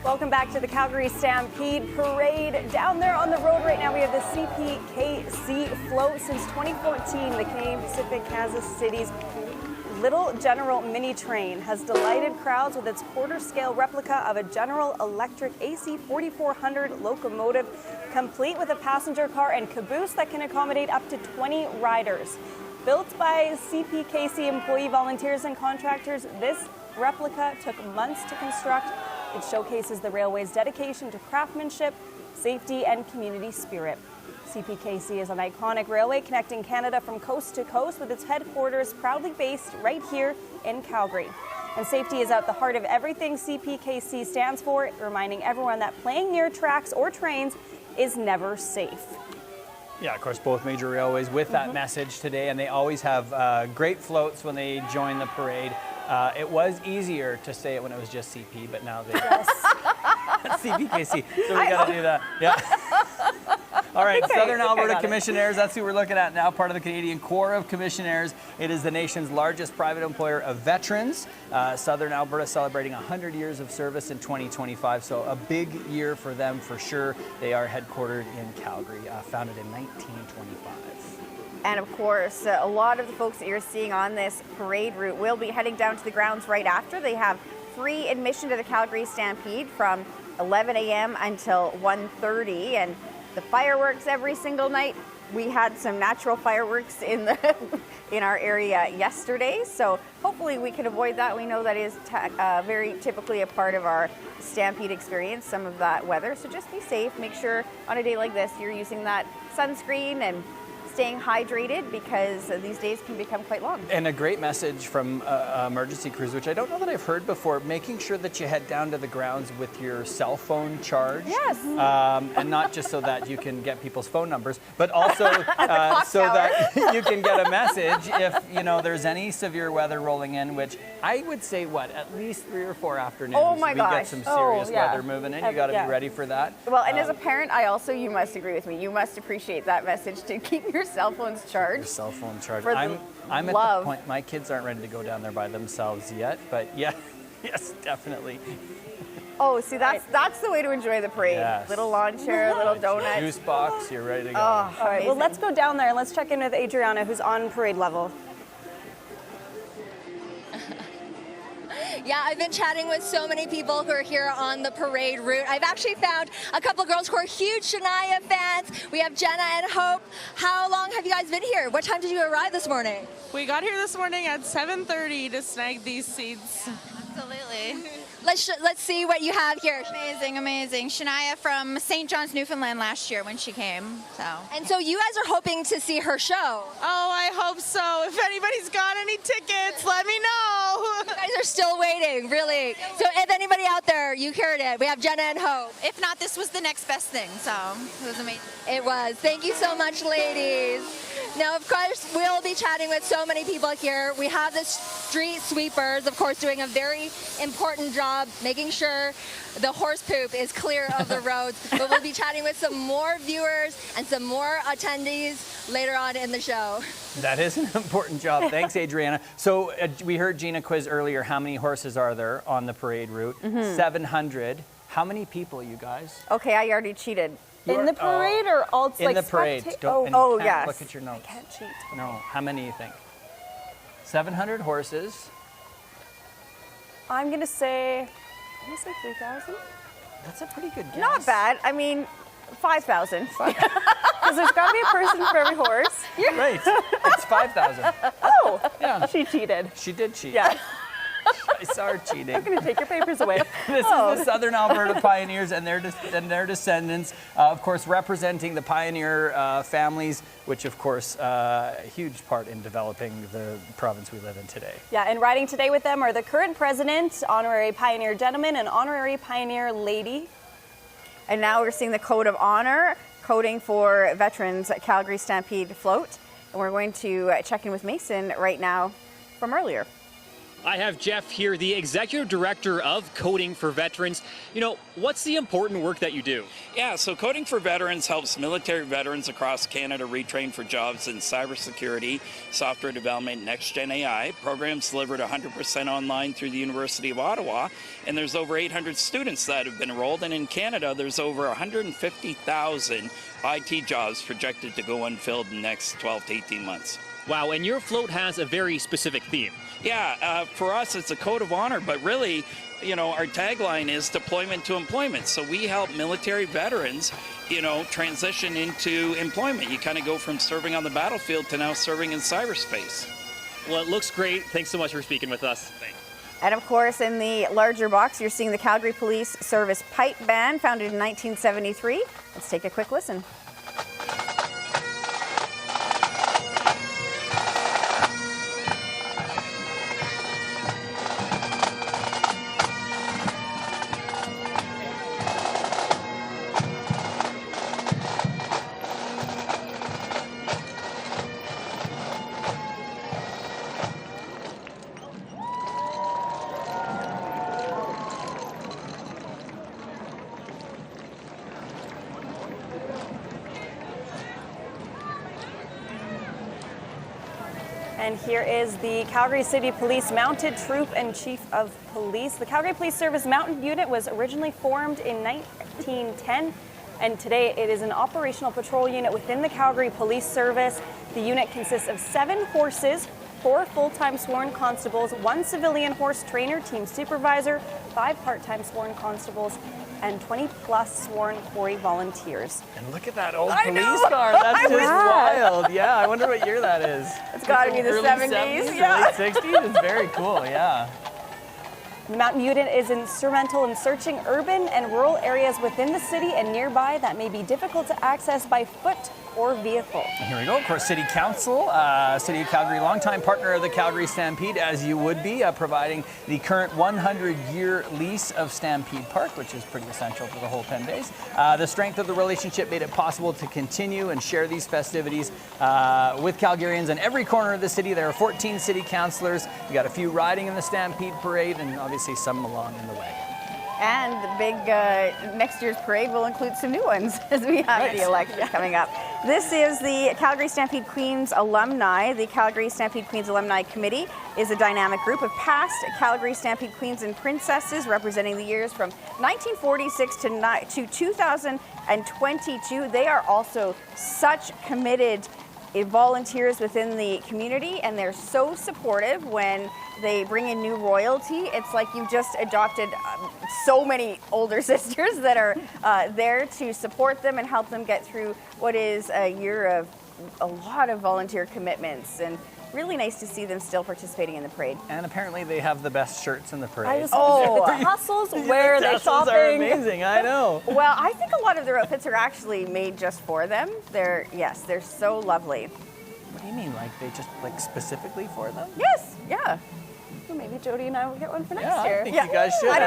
Welcome back to the Calgary Stampede Parade. Down there on the road right now, we have the CPKC float. Since 2014, the Canadian Pacific Kansas City's Little General mini train has delighted crowds with its quarter-scale replica of a General Electric AC 4400 locomotive, complete with a passenger car and caboose that can accommodate up to 20 riders. Built by CPKC employee volunteers and contractors, this replica took months to construct. It showcases the railway's dedication to craftsmanship, safety, and community spirit. CPKC is an iconic railway connecting Canada from coast to coast, with its headquarters proudly based right here in Calgary. And safety is at the heart of everything CPKC stands for, reminding everyone that playing near tracks or trains is never safe. Yeah, of course, both major railways with that message today, and they always have great floats when they join the parade. It was easier to say it when it was just CP, but now they CPKC, so we got to do that. Yeah. All right, Southern Alberta Commissionaires, that's who we're looking at now, part of the Canadian Corps of Commissionaires. It is the nation's largest private employer of veterans. Southern Alberta celebrating 100 years of service in 2025, so a big year for them for sure. They are headquartered in Calgary, founded in 1925. And of course, a lot of the folks that you're seeing on this parade route will be heading down to the grounds right after. They have free admission to the Calgary Stampede from 11 a.m. until 1:30, and the fireworks every single night. We had some natural fireworks in our area yesterday, so hopefully we can avoid that. We know that is very typically a part of our Stampede experience, some of that weather. So just be safe. Make sure on a day like this you're using that sunscreen and staying hydrated, because these days can become quite long. And a great message from emergency crews, which I don't know that I've heard before, making sure that you head down to the grounds with your cell phone charged. Yes. And not just so that you can get people's phone numbers, but also so that you can get a message if there's any severe weather rolling in, which I would say, at least 3 or 4 afternoons. Oh my gosh. We get some serious weather moving in. You got to be ready for that. Well, and as a parent, you must agree with me. You must appreciate that message to keep your cell phones charged. Your cell phone charged. I'm at the point, my kids aren't ready to go down there by themselves yet, but yeah, yes, definitely. Oh, see, that's the way to enjoy the parade. Yes. Little lawn chair, little donut. Juice box, you're ready to go. Oh, all right, well, let's go down there and let's check in with Adriana, who's on parade level. Yeah, I've been chatting with so many people who are here on the parade route. I've actually found a couple girls who are huge Shania fans. We have Jenna and Hope. How long have you guys been here? What time did you arrive this morning? We got here this morning at 7:30 to snag these seats. Absolutely. Let's see what you have here. Amazing, amazing. Shania from St. John's, Newfoundland last year when she came. And so you guys are hoping to see her show. Oh, I hope so. If anybody's got any tickets, let me know. You guys are still waiting, really. So if anybody out there, you heard it. We have Jenna and Hope. If not, this was the next best thing, so it was amazing. It was. Thank you so much, ladies. Now, of course, we'll be chatting with so many people here. We have the street sweepers, of course, doing a very important job, making sure the horse poop is clear of the roads. But we'll be chatting with some more viewers and some more attendees later on in the show. That is an important job. Thanks, Adriana. So we heard Gina quiz earlier. How many horses are there on the parade route? 700. How many people, you guys? Okay, I already cheated. In the parade or all in like the parade? Yes. Look at your notes. I can't cheat. No. How many do you think? 700 horses. I'm gonna say 3,000. That's a pretty good guess. Not bad. I mean, 5,000. Because there's got to be a person for every horse. Right. It's 5,000. Oh, yeah. She cheated. She did cheat. Yeah. I saw her cheating. I'm going to take your papers away. This is the Southern Alberta Pioneers and their descendants, of course, representing the pioneer families, which, of course, a huge part in developing the province we live in today. Yeah, and riding today with them are the current president, honorary pioneer gentleman, and honorary pioneer lady. And now we're seeing the Code of Honor, coding for veterans at Calgary Stampede float. And we're going to check in with Mason right now from earlier. I have Jeff here, the Executive Director of Coding for Veterans. You know, what's the important work that you do? Yeah, so Coding for Veterans helps military veterans across Canada retrain for jobs in cybersecurity, software development, next-gen AI. Programs delivered 100% online through the University of Ottawa, and there's over 800 students that have been enrolled, and in Canada, there's over 150,000 IT jobs projected to go unfilled in the next 12 to 18 months. Wow, and your float has a very specific theme. Yeah, for us, it's a code of honor, but really, you know, our tagline is deployment to employment. So we help military veterans, you know, transition into employment. You kind of go from serving on the battlefield to now serving in cyberspace. Well, it looks great. Thanks so much for speaking with us. Thanks. And of course, in the larger box, you're seeing the Calgary Police Service Pipe Band, founded in 1973. Let's take a quick listen. And here is the Calgary City Police Mounted Troop and Chief of Police. The Calgary Police Service Mounted Unit was originally formed in 1910, and today it is an operational patrol unit within the Calgary Police Service. The unit consists of 7 horses, 4 full-time sworn constables, 1 civilian horse trainer, team supervisor, 5 part-time sworn constables, and 20-plus sworn quarry volunteers. And look at that old police car. That's just wild. Yeah, I wonder what year that is. It's got to be the Early 70s. Yeah. Late 60s. It's very cool, yeah. The Mountain Unit is instrumental in searching urban and rural areas within the city and nearby that may be difficult to access by foot or vehicle. And here we go. Of course, City Council, City of Calgary, longtime partner of the Calgary Stampede, as you would be, providing the current 100-year lease of Stampede Park, which is pretty essential for the whole 10 days. The strength of the relationship made it possible to continue and share these festivities with Calgarians in every corner of the city. There are 14 city councillors. We got a few riding in the Stampede Parade, and obviously some along in the wagon. And the big next year's parade will include some new ones as we have the election coming up. This is the Calgary Stampede Queens alumni. The Calgary Stampede Queens Alumni Committee is a dynamic group of past Calgary Stampede Queens and Princesses representing the years from 1946 to 2022. They are also such committed volunteers within the community, and they're so supportive when they bring in new royalty. It's like you've just adopted so many older sisters that are there to support them and help them get through what is a year of a lot of volunteer commitments. And really nice to see them still participating in the parade. And apparently they have the best shirts in the parade. I just the tassels, where are they shopping? Are amazing, I know. Well, I think a lot of their outfits are actually made just for them. They're so lovely. What do you mean, like they just like specifically for them? Yes, yeah. Well, maybe Jody and I will get one for next Yeah, year. I think you guys should. I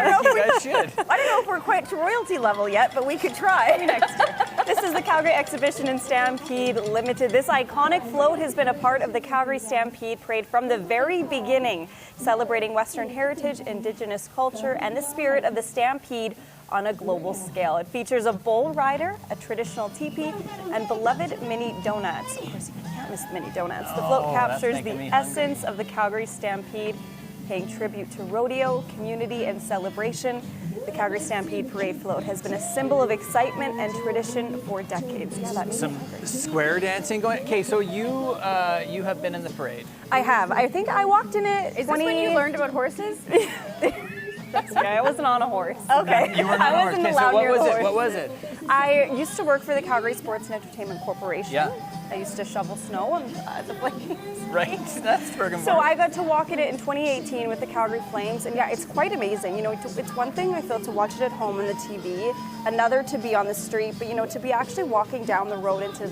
don't know if we're quite to royalty level yet, but we could try. Maybe next year. This is the Calgary Exhibition and Stampede Limited. This iconic float has been a part of the Calgary Stampede Parade from the very beginning, celebrating Western heritage, Indigenous culture, and the spirit of the Stampede on a global scale. It features a bull rider, a traditional teepee, and beloved mini donuts. Of course, you can't miss mini donuts. The float captures the essence of the Calgary Stampede, paying tribute to rodeo, community, and celebration. The Calgary Stampede Parade float has been a symbol of excitement and tradition for decades. Yeah, that some square dancing going. Okay, so you have been in the parade. I have. I think I walked in it. Is this when you learned about horses? Okay, I wasn't on a horse. Okay. You weren't on a horse. Okay, so what was it? I used to work for the Calgary Sports and Entertainment Corporation. Yeah. I used to shovel snow on the place. Right, that's friggin' So I got to walk in it in 2018 with the Calgary Flames, and yeah, it's quite amazing. You know, it's one thing I feel to watch it at home on the TV, another to be on the street, but you know, to be actually walking down the road and to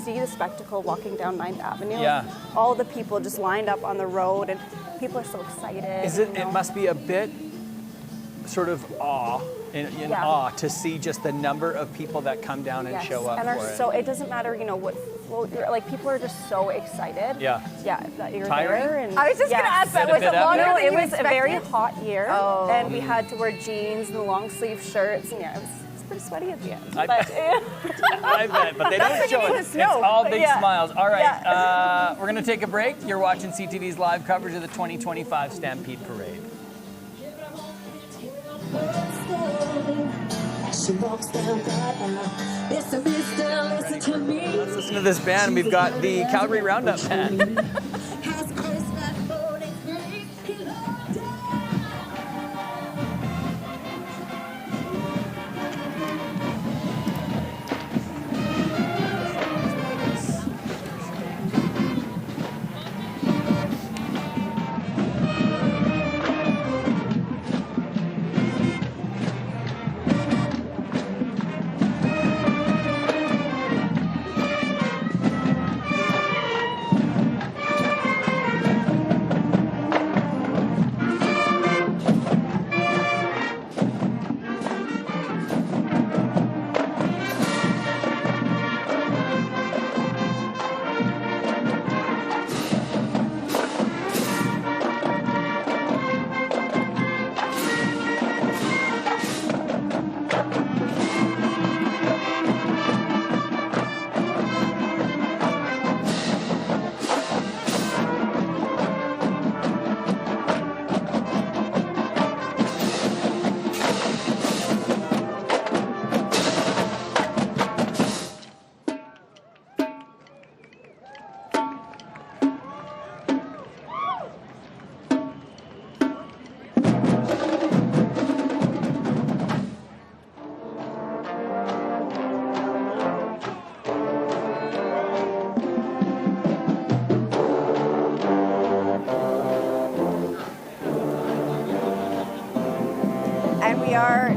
see the spectacle walking down 9th Avenue. Yeah. All the people just lined up on the road, and people are so excited. Is it? It must be a bit sort of awe. In awe to see just the number of people that come down and show up and for it. So it doesn't matter, what float you're like. People are just so excited. Yeah. Yeah, that you're Tiring? there. And I was just gonna ask that. Was it longer No, than it you was a very expected? hot year, Oh. and we had to wear jeans and long sleeve shirts, and it was pretty sweaty at the end. I But I bet, but they That's don't when show you need it. the snow. It's all big Yeah. smiles. All right, Yeah. we're gonna take a break. You're watching CTV's live coverage of the 2025 Stampede Parade. Let's listen to this band. We've got the Calgary Roundup Band.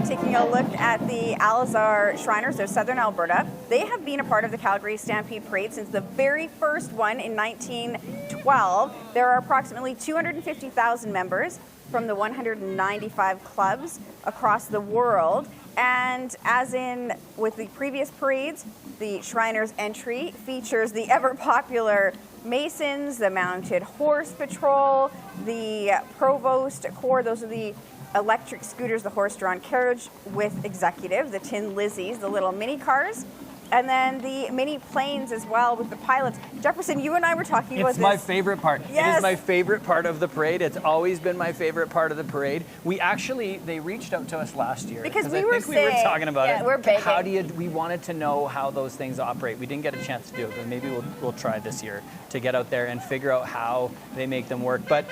Taking a look at the Alizar Shriners of Southern Alberta. They have been a part of the Calgary Stampede Parade since the very first one in 1912. There are approximately 250,000 members from the 195 clubs across the world. And as in with the previous parades, the Shriners entry features the ever popular Masons, the Mounted Horse Patrol, the Provost Corps. Those are the electric scooters, the horse-drawn carriage with executive, the Tin Lizzies, the little mini cars, and then the mini planes as well with the pilots. Jefferson, you and I were talking about this. It's my favorite part. Yes. It is my favorite part of the parade. It's always been my favorite part of the parade. They reached out to us last year. Because we were talking about it. We're begging. We wanted to know how those things operate. We didn't get a chance to do it, but maybe we'll try this year to get out there and figure out how they make them work. But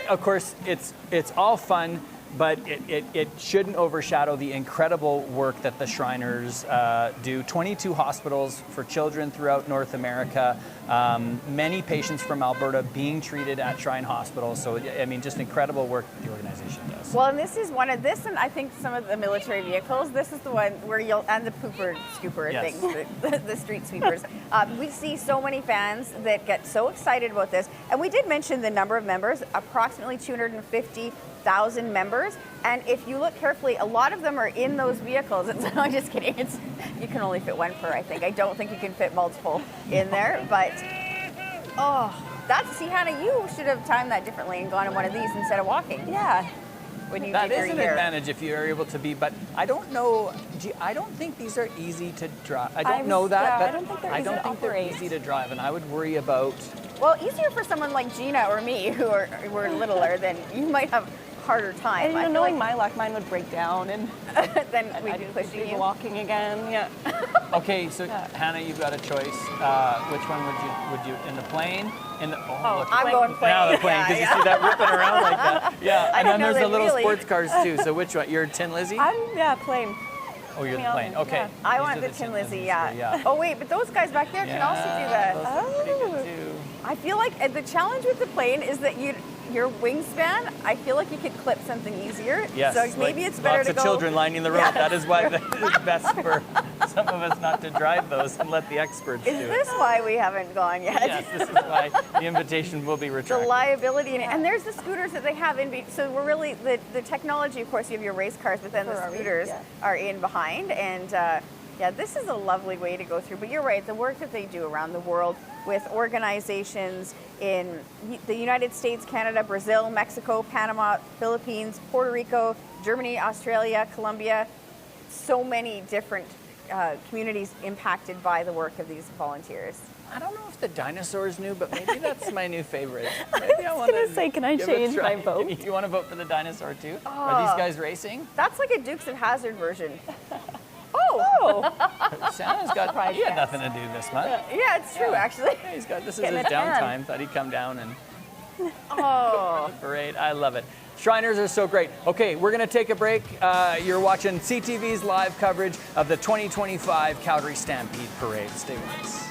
of course, it's all fun. but it shouldn't overshadow the incredible work that the Shriners do. 22 hospitals for children throughout North America, many patients from Alberta being treated at Shrine Hospitals. So, I mean, just incredible work the organization does. Well, and this is one of this, and I think some of the military vehicles. This is the one where you'll, and the pooper scooper Yes. things, the street sweepers. We see so many fans that get so excited about this, and we did mention the number of members, approximately 250,000 members. And if you look carefully, a lot of them are in those vehicles. I'm just kidding. You can only fit one per, I think. I don't think you can fit multiple in there, but see, Hannah, you should have timed that differently and gone in one of these instead of walking. Yeah. When you That did is your an year. advantage if you're able to be, but I don't know. I don't think these are easy to drive. I don't know that, yeah, but I don't think they're I easy don't to think they're operate. easy to drive, and I would worry about. Well, easier for someone like Gina or me who were littler, than you might have harder time. And I feel knowing like my luck, mine would break down, and then we'd I'd be be pushing you. walking again. Yeah. Okay, so Hannah, you've got a choice. Which one would you in the plane? In the look, I'm going plane. now the plane because you see that whipping around like that. Yeah, I and didn't then know there's they the little really- sports cars too. So which one? You're Tin Lizzie? Plane. Oh, you're the Yeah, plane. Okay. yeah. I These want are the Tin Lizzie, Lizzies yeah. here, yeah. Oh wait, but those guys back there can also do that. those look pretty good too. I feel like the challenge with the plane is that your wingspan, I feel like you could clip something easier. Yes, So maybe like it's better lots to of go. children lining the road. Yeah. That is why it's best for some of us not to drive those and let the experts do Is it. this why we haven't gone yet? Yes, this is why the invitation will be The retracted. liability in it. And there's the scooters that they have in. So we're really, the technology, of course, you have your race cars, but then the Ferrari, scooters yeah. are in behind. And yeah, this is a lovely way to go through. But you're right, the work that they do around the world with organizations in the United States, Canada, Brazil, Mexico, Panama, Philippines, Puerto Rico, Germany, Australia, Colombia, so many different communities impacted by the work of these volunteers. I don't know if the dinosaurs knew, but maybe that's my new favorite. Maybe I want gonna say, can I give it a change try. my vote? You want to vote for the dinosaur too? Are these guys racing? That's like a Dukes of Hazzard version. Shannon's got. He had nothing to do this month. Yeah, it's true, actually. Yeah, he's got. This is Getting his a tan. downtime. Thought he'd come down and. Oh. Parade. I love it. Shriners are so great. Okay, we're going to take a break. You're watching CTV's live coverage of the 2025 Calgary Stampede Parade. Stay with us.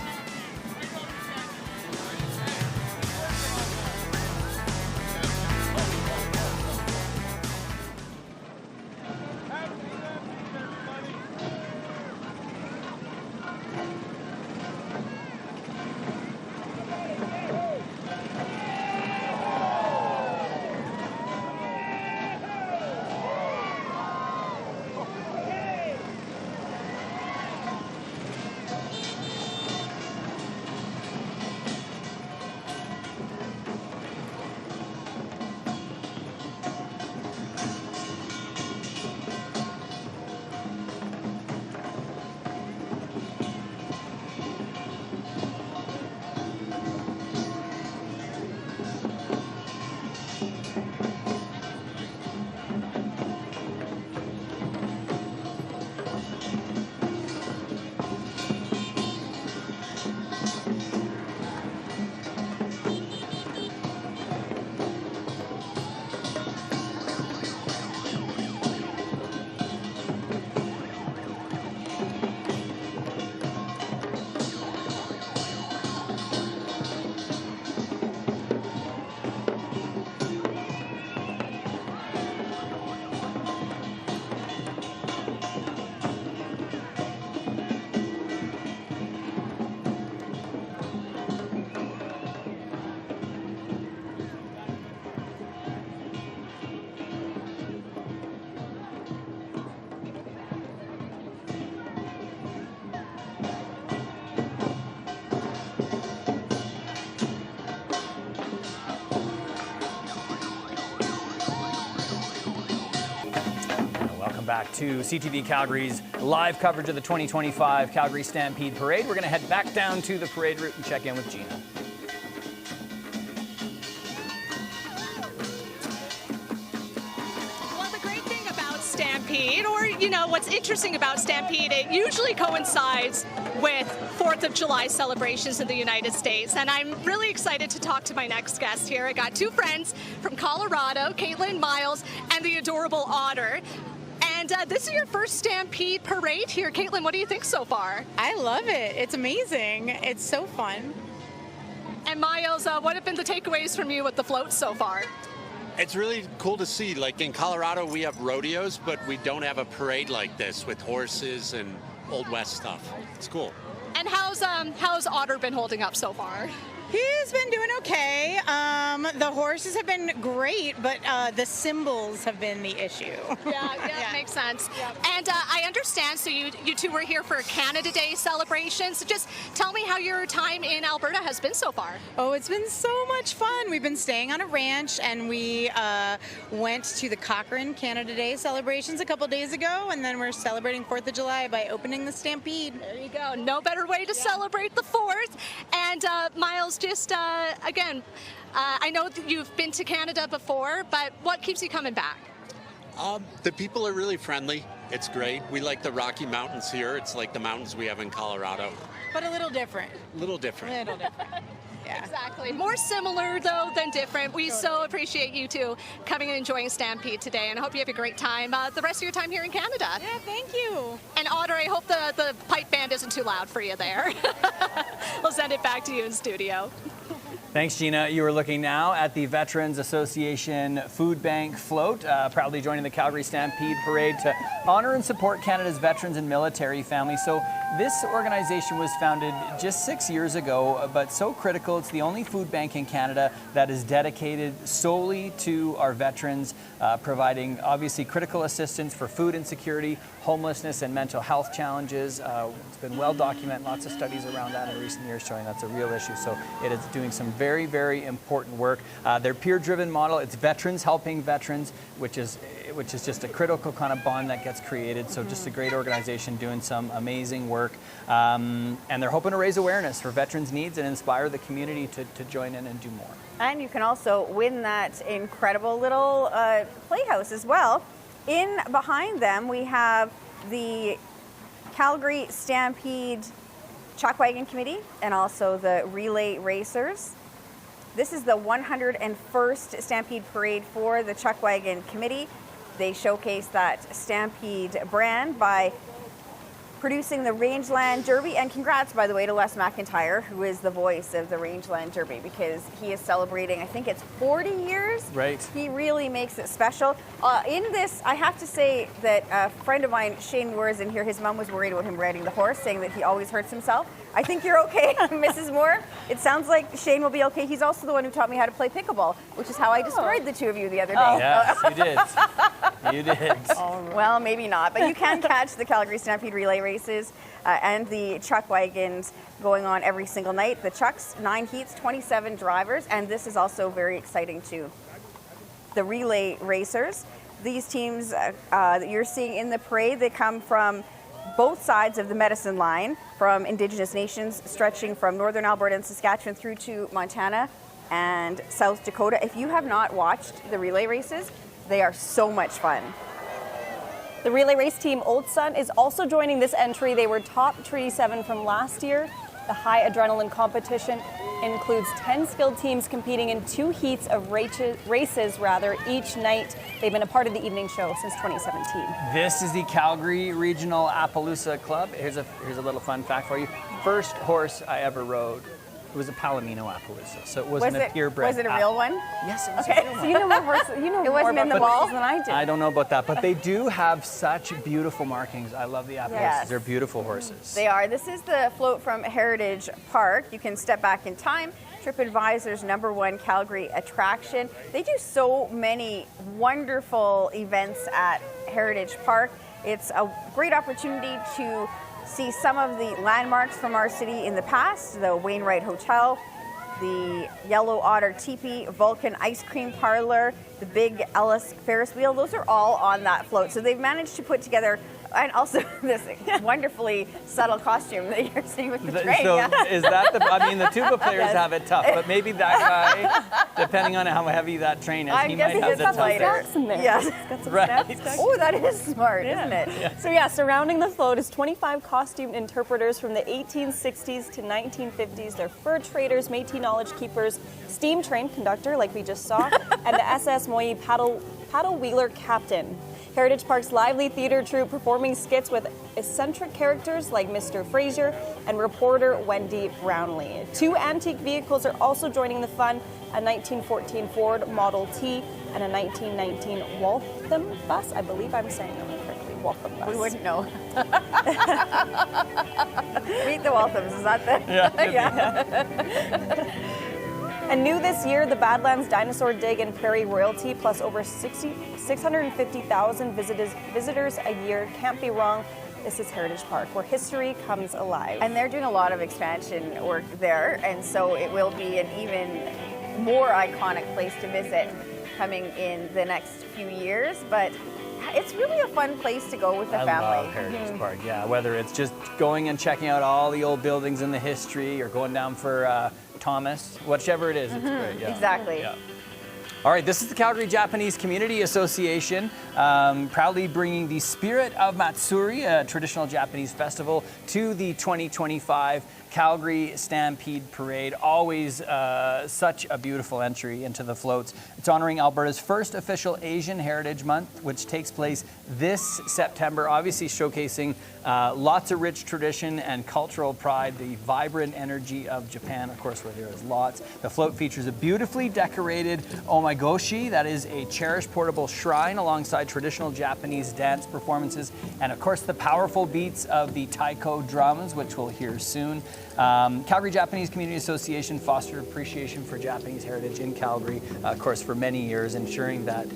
Back to CTV Calgary's live coverage of the 2025 Calgary Stampede Parade. We're going to head back down to the parade route and check in with Gina. Well, the great thing about Stampede Stampede, or, you know, what's interesting about Stampede, it usually coincides with 4th of July celebrations in the United States. And I'm really excited to talk to my next guest here. I got two friends from Colorado, Caitlin, Miles, and the adorable Otter. And this is your first Stampede parade here. Caitlin, what do you think so far? I love it. It's amazing. It's so fun. And Miles, what have been the takeaways from you with the floats so far? It's really cool to see. Like in Colorado, we have rodeos, but we don't have a parade like this with horses and Old West stuff. It's cool. And how's Otter been holding up so far? He's been doing okay. The horses have been great, but the cymbals have been the issue. Yeah, makes sense. And I understand, so you two were here for Canada Day celebrations. So just tell me how your time in Alberta has been so far. Oh, it's been so much fun. We've been staying on a ranch, and we went to the Cochrane Canada Day celebrations a couple days ago, and then we're celebrating 4th of July by opening the Stampede. There you go. No better way to celebrate the 4th. And Miles, just again, I know that you've been to Canada before, but what keeps you coming back? The people are really friendly. It's great. We like the Rocky Mountains here. It's like the mountains we have in Colorado. But a little different. Little different. Yeah. Exactly. More similar, though, than different. We so appreciate you two coming and enjoying Stampede today, and I hope you have a great time the rest of your time here in Canada. Yeah, thank you. And Otter, I hope the pipe band isn't too loud for you there. We'll send it back to you in studio. Thanks, Gina. You are looking now at the Veterans Association Food Bank float, proudly joining the Calgary Stampede Parade to honor and support Canada's veterans and military families. So this organization was founded just 6 years ago, but so critical. It's the only food bank in Canada that is dedicated solely to our veterans, providing obviously critical assistance for food insecurity, homelessness, and mental health challenges. It's been well documented, lots of studies around that in recent years showing that's a real issue. So it is doing some very, very important work. Their peer-driven model, it's veterans helping veterans, which is just a critical kind of bond that gets created. So just a great organization doing some amazing work. And they're hoping to raise awareness for veterans' needs and inspire the community to join in and do more. And you can also win that incredible little playhouse as well. In behind them, we have the Calgary Stampede Chuck Wagon Committee and also the Relay Racers. This is the 101st Stampede Parade for the Chuck Wagon Committee. They showcase that Stampede brand by producing the Rangeland Derby. And congrats, by the way, to Les McIntyre, who is the voice of the Rangeland Derby, because he is celebrating, I think it's 40 years. Right. He really makes it special. In this, I have to say that a friend of mine, Shane Moore, is in here. His mom was worried about him riding the horse, saying that he always hurts himself. I think you're okay, Mrs. Moore. It sounds like Shane will be okay. He's also the one who taught me how to play pickleball, which is how I destroyed the two of you the other day. Yes, you did. You did. Well, maybe not, but you can catch the Calgary Stampede relay races and the Chuck Wagons going on every single night. The Chucks, 9 heats, 27 drivers, and this is also very exciting too. The relay racers, these teams that you're seeing in the parade, they come from both sides of the medicine line, from Indigenous nations stretching from northern Alberta and Saskatchewan through to Montana and South Dakota. If you have not watched the relay races, they are so much fun. The relay race team Old Sun is also joining this entry. They were top Treaty 7 from last year. The high adrenaline competition includes 10 skilled teams competing in 2 heats of races each night. They've been a part of the evening show since 2017. This is the Calgary Regional Appaloosa Club. Here's a little fun fact for you. First horse I ever rode, it was a Palomino Appaloosa, so it wasn't a purebred. Was it a real one? Yes, it was okay. a real one. So you know more horses. You know it wasn't in the balls than I did. I don't know about that, but they do have such beautiful markings. I love the Appaloosas. Yes. They're beautiful horses. They are. This is the float from Heritage Park. You can step back in time. TripAdvisor's #1 Calgary attraction. They do so many wonderful events at Heritage Park. It's a great opportunity to see some of the landmarks from our city in the past, the Wainwright Hotel, the Yellow Otter Teepee, Vulcan Ice Cream Parlor. the big Ellis Ferris wheel. Those are all on that float. So they've managed to put together, and also this wonderfully subtle costume that you're seeing with the train. So is that I mean, the tuba players have it tough, but maybe that guy, depending on how heavy that train is, he might have it tough. Yes. It's got some Right. snaps. Oh, that is smart, isn't it? Yeah. So yeah, surrounding the float is 25 costumed interpreters from the 1860s to 1950s. They're fur traders, Métis knowledge keepers, steam train conductor, like we just saw, and the SS Moyi paddle wheeler captain. Heritage Park's lively theater troupe performing skits with eccentric characters like Mr. Fraser and reporter Wendy Brownlee. 2 antique vehicles are also joining the fun, a 1914 Ford Model T and a 1919 Waltham bus. I believe I'm saying them correctly, Waltham bus. We wouldn't know. Meet the Walthams, is that the? Yeah. And new this year, the Badlands Dinosaur Dig and Prairie Royalty, plus over 650,000 visitors a year. Can't be wrong. This is Heritage Park, where history comes alive. And they're doing a lot of expansion work there, and so it will be an even more iconic place to visit coming in the next few years. But it's really a fun place to go with the family. I love Heritage Park, yeah. Whether it's just going and checking out all the old buildings and the history, or going down for Thomas, whichever it is, it's great. Yeah. Exactly. Yeah. All right, this is the Calgary Japanese Community Association, proudly bringing the spirit of Matsuri, a traditional Japanese festival, to the 2025 Calgary Stampede Parade. Always such a beautiful entry into the floats. It's honoring Alberta's first official Asian Heritage Month, which takes place this September, obviously showcasing lots of rich tradition and cultural pride, the vibrant energy of Japan, of course, where there is lots. The float features a beautifully decorated omagoshi, that is a cherished portable shrine alongside traditional Japanese dance performances, and of course the powerful beats of the taiko drums, which we'll hear soon. Calgary Japanese Community Association fostered appreciation for Japanese heritage in Calgary, of course, for many years, ensuring that,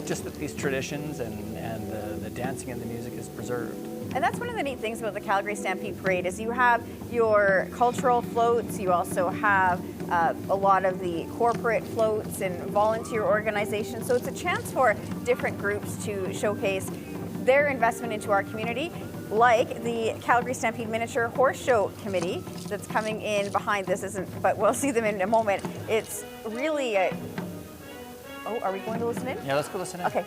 just that these traditions and the dancing and the music is preserved. And that's one of the neat things about the Calgary Stampede Parade is you have your cultural floats, you also have a lot of the corporate floats and volunteer organizations. So it's a chance for different groups to showcase their investment into our community, like the Calgary Stampede Miniature Horse Show Committee that's coming in behind this, but we'll see them in a moment. It's really a... Oh, are we going to listen in? Yeah, let's go listen in. Okay.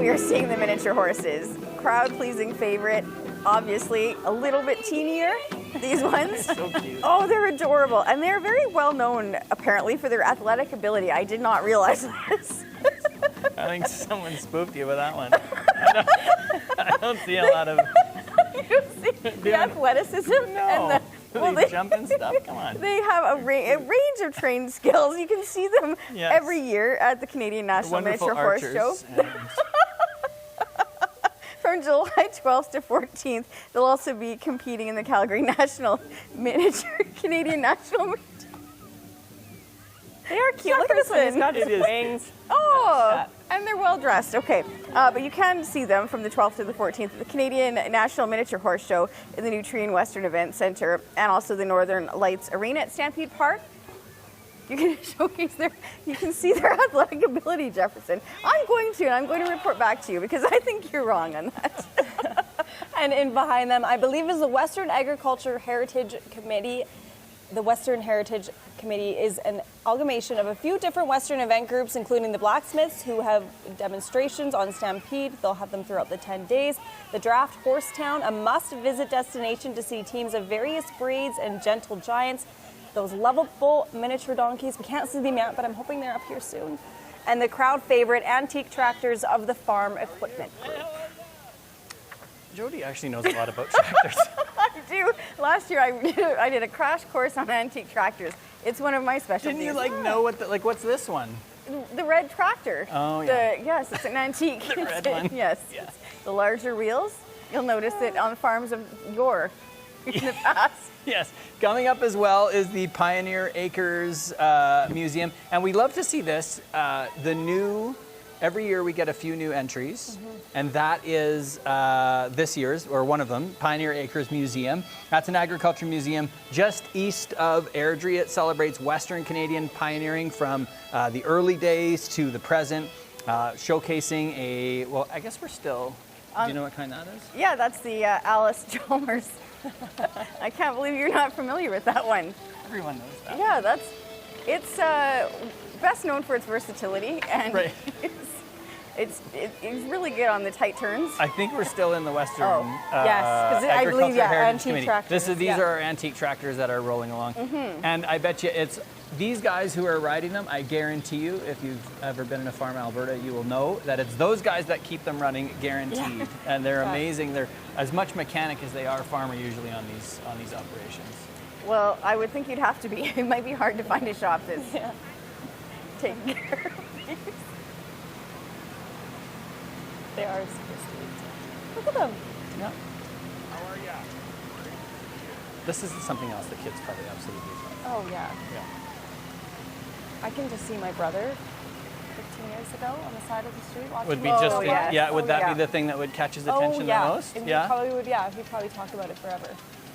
You're seeing the miniature horses. Crowd-pleasing favorite, obviously a little bit teenier, these ones. So cute. Oh, they're adorable. And they're very well known, apparently, for their athletic ability. I did not realize this. I think someone spooked you with that one. I don't see a lot of... You don't see the athleticism? No. And they jump and stuff? Come on. They have a range of trained skills. You can see them every year at the Canadian National Miniature Horse Show. From July 12th to 14th, they'll also be competing in the Calgary National Canadian National Miniature. They are cute. Look at this one. It's got his wings. Oh, and they're well dressed. Okay, but you can see them from the 12th to the 14th at the Canadian National Miniature Horse Show in the Nutrien Western Event Centre and also the Northern Lights Arena at Stampede Park. You can showcase you can see their athletic ability, Jefferson. I'm going to report back to you because I think you're wrong on that. And in behind them, I believe, is the Western Agriculture Heritage Committee. The Western Heritage Committee is an amalgamation of a few different Western event groups, including the blacksmiths, who have demonstrations on Stampede. They'll have them throughout the 10 days. The Draft Horsetown, a must-visit destination to see teams of various breeds and gentle giants. Those lovable miniature donkeys. We can't see them yet, but I'm hoping they're up here soon. And the crowd favorite, antique tractors of the Farm Equipment Group. Jody actually knows a lot about tractors. I do. Last year I did a crash course on antique tractors. It's one of my specialties. Didn't you know what what's this one? The red tractor. Oh, yeah. Yes, it's an antique. The red one? Yes. Yeah. The larger wheels. You'll notice it on the farms of yore in the past. Yes. Coming up as well is the Pioneer Acres Museum. And we love to see this. Every year we get a few new entries. And that is this year's, or one of them, Pioneer Acres Museum. That's an agriculture museum just east of Airdrie. It celebrates Western Canadian pioneering from the early days to the present, showcasing well, I guess we're still, do you know what kind that is? Yeah, that's the Alice Chalmers. I can't believe you're not familiar with that one. Everyone knows that. Yeah, it's best known for its versatility, and right. It's really good on the tight turns. I think we're still in the Western yes, because I believe antique tractors. These are our antique tractors that are rolling along, and I bet you it's these guys who are riding them. I guarantee you, if you've ever been in a farm in Alberta, you will know that it's those guys that keep them running, guaranteed. Yeah. And they're amazing. They're as much mechanic as they are farmer usually on these operations. Well, I would think you'd have to be. It might be hard to find a shop that's taking care of these. They are super sweet. Look at them. Yeah. How are ya? This is something else the kids probably absolutely love. Oh, yeah. Yeah. I can just see my brother 15 years ago on the side of the street watching. Would be just would that be the thing that would catch his attention the most? And he probably would, he'd probably talk about it forever.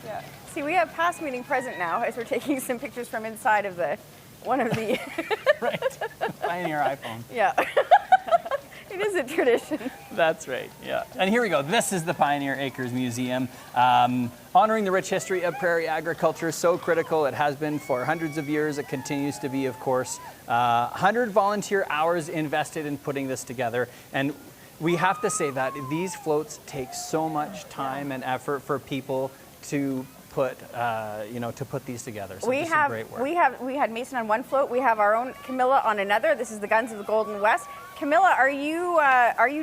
Yeah. See, we have past meeting present now as we're taking some pictures from inside of one of the right. Pioneer iPhone. Yeah. It is a tradition. That's right, yeah. And here we go. This is the Pioneer Acres Museum. Honoring the rich history of prairie agriculture, so critical. It has been for hundreds of years. It continues to be, of course. 100 volunteer hours invested in putting this together. And we have to say that these floats take so much time and effort for people to put, to put these together. So this is great work. We had Mason on one float. We have our own Camilla on another. This is the Guns of the Golden West. Camilla, are you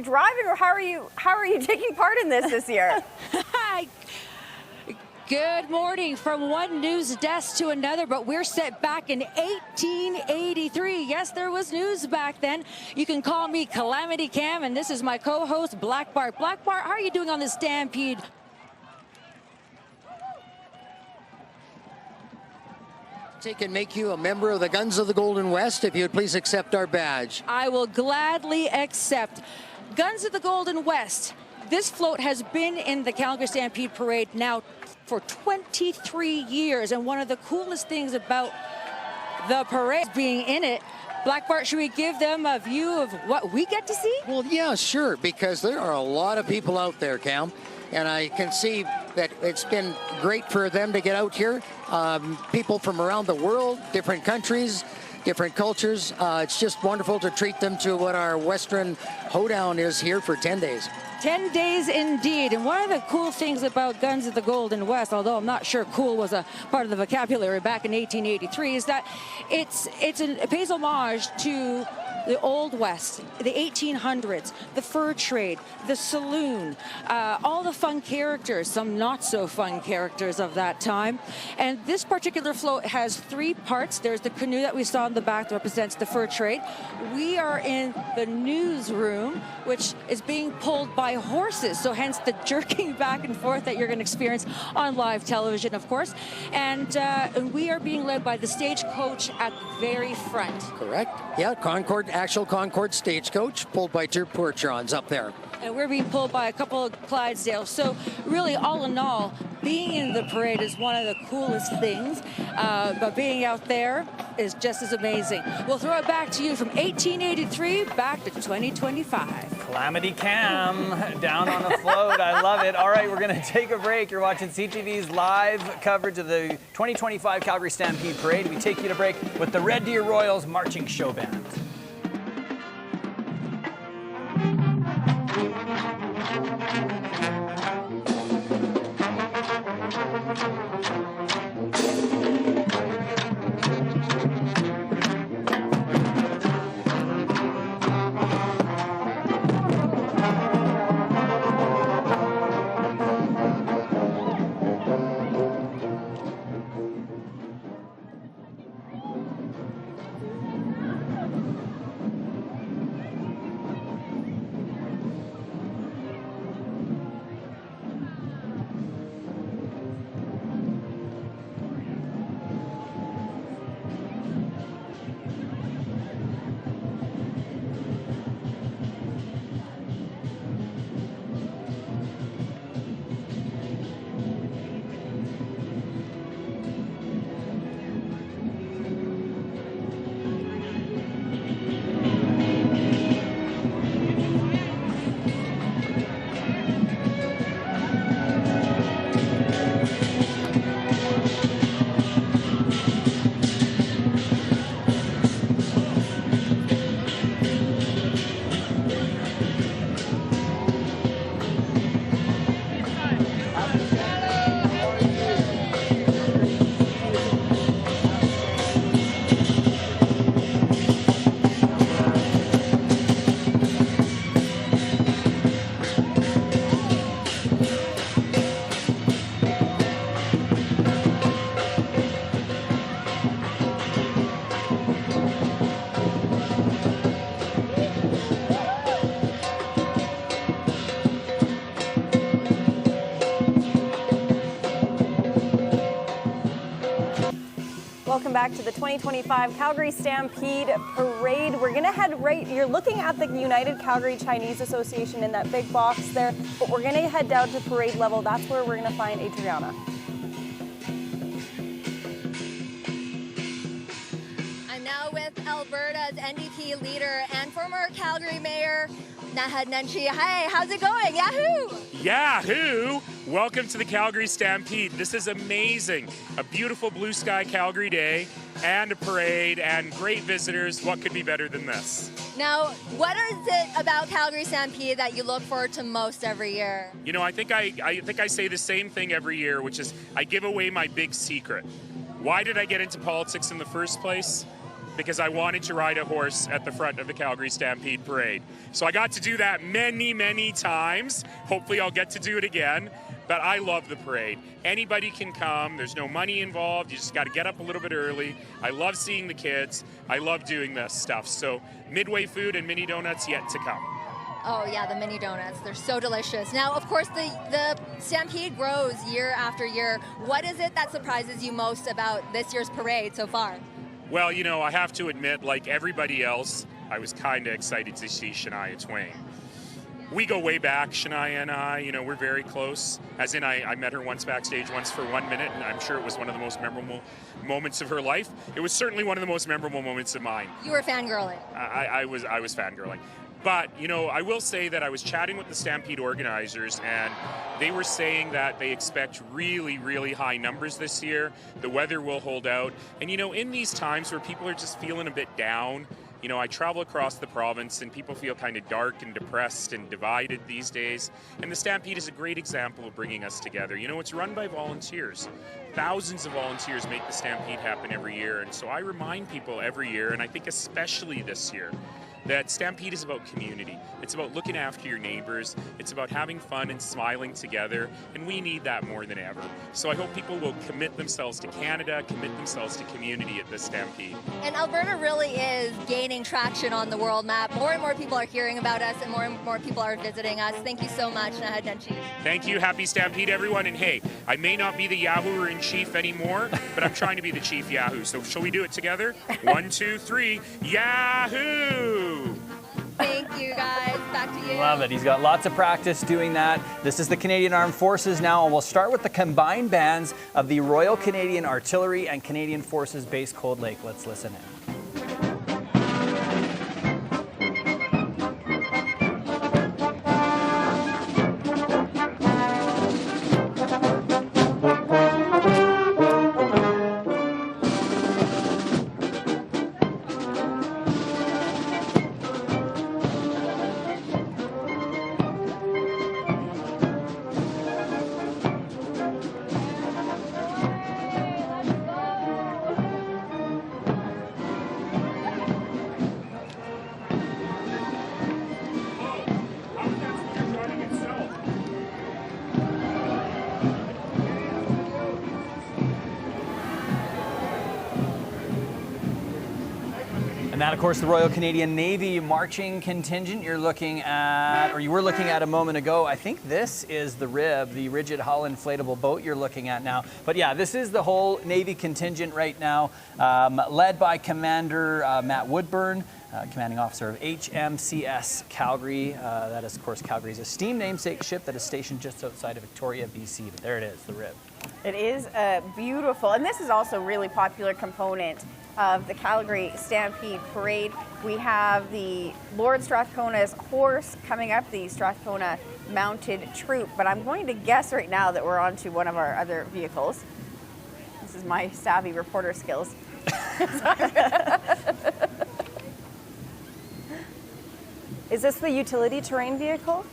driving, or how are you taking part in this year? Hi. Good morning from one news desk to another, but we're set back in 1883. Yes, there was news back then. You can call me Calamity Cam, and this is my co-host Black Bart. Black Bart, how are you doing on the Stampede? Take and make you a member of the Guns of the Golden West, if you would please accept our badge. I will gladly accept. Guns of the Golden West. This float has been in the Calgary Stampede Parade now for 23 years, and one of the coolest things about the parade being in it, Black Bart, should we give them a view of what we get to see? Well, yeah, sure, because there are a lot of people out there, Cam. And I can see that it's been great for them to get out here. People from around the world, different countries, different cultures. It's just wonderful to treat them to what our Western hoedown is here for 10 days. 10 days indeed. And one of the cool things about Guns of the Golden West, although I'm not sure cool was a part of the vocabulary back in 1883, is that it pays homage to the Old West, the 1800s, the fur trade, the saloon, all the fun characters, some not so fun characters of that time. And this particular float has 3 parts. There's the canoe that we saw in the back that represents the fur trade. We are in the newsroom, which is being pulled by horses, so hence the jerking back and forth that you're going to experience on live television, of course. And we are being led by the stagecoach at the very front. Correct. Yeah, actual Concord stagecoach pulled by 2 Portrons up there. And we're being pulled by a couple of Clydesdales. So really, all in all, being in the parade is one of the coolest things. But being out there is just as amazing. We'll throw it back to you from 1883 back to 2025. Calamity Cam down on a float. I love it. All right, we're going to take a break. You're watching CTV's live coverage of the 2025 Calgary Stampede Parade. We take you to break with the Red Deer Royals Marching Show Band. welcome back to the 2025 Calgary Stampede Parade. We're gonna head you're looking at the United Calgary Chinese Association in that big box there, but we're gonna head down to parade level. That's where we're gonna find Adriana. I'm now with Alberta's NDP leader and former Calgary Mayor, Naheed Nenshi. Hi, how's it going? Yahoo! Yahoo! Welcome to the Calgary Stampede. This is amazing. A beautiful blue sky Calgary day and a parade and great visitors. What could be better than this? Now, what is it about Calgary Stampede that you look forward to most every year? You know, I think I say the same thing every year, which is I give away my big secret. Why did I get into politics in the first place? Because I wanted to ride a horse at the front of the Calgary Stampede Parade. So I got to do that many, many times. Hopefully I'll get to do it again. But I love the parade. Anybody can come. There's no money involved. You just got to get up a little bit early. I love seeing the kids. I love doing this stuff. So Midway food and mini donuts yet to come. Oh yeah, the mini donuts. They're so delicious. Now, of course, the Stampede grows year after year. What is it that surprises you most about this year's parade so far? Well, you know, I have to admit, like everybody else, I was kind of excited to see Shania Twain. We go way back, Shania and I, you know, we're very close. As in, I met her once backstage once for 1 minute, and I'm sure it was one of the most memorable moments of her life. It was certainly one of the most memorable moments of mine. You were fangirling. I was fangirling. But, you know, I will say that I was chatting with the Stampede organizers, and they were saying that they expect really, really high numbers this year. The weather will hold out. And, you know, in these times where people are just feeling a bit down, you know, I travel across the province and people feel kind of dark and depressed and divided these days. And the Stampede is a great example of bringing us together. You know, it's run by volunteers. Thousands of volunteers make the Stampede happen every year. And so I remind people every year, and I think especially this year, that Stampede is about community. It's about looking after your neighbors. It's about having fun and smiling together, and we need that more than ever. So I hope people will commit themselves to Canada, commit themselves to community at this Stampede. And Alberta really is gaining traction on the world map. More and more people are hearing about us, and more people are visiting us. Thank you so much, Naheed Nenshi. Thank you. Happy Stampede, everyone. And hey, I may not be the Yahoo-er-in-chief anymore, but I'm trying to be the chief Yahoo. So shall we do it together? 1, 2, 3, Yahoo! Thank you, guys. Back to you. Love it. He's got lots of practice doing that. This is the Canadian Armed Forces now, and we'll start with the combined bands of the Royal Canadian Artillery and Canadian Forces Base Cold Lake. Let's listen in. And that, of course, the Royal Canadian Navy marching contingent you're looking at, or you were looking at a moment ago. I think this is the RIB, the rigid hull inflatable boat you're looking at now. But yeah, this is the whole Navy contingent right now, led by Commander Matt Woodburn, commanding officer of HMCS Calgary. That is, of course, Calgary's esteemed namesake ship that is stationed just outside of Victoria, BC. But there it is, the RIB. It is beautiful, and this is also a really popular component of the Calgary Stampede Parade. We have the Lord Strathcona's horse coming up, the Strathcona Mounted Troop, but I'm going to guess right now that we're onto one of our other vehicles. This is my savvy reporter skills. Is this the utility terrain vehicle?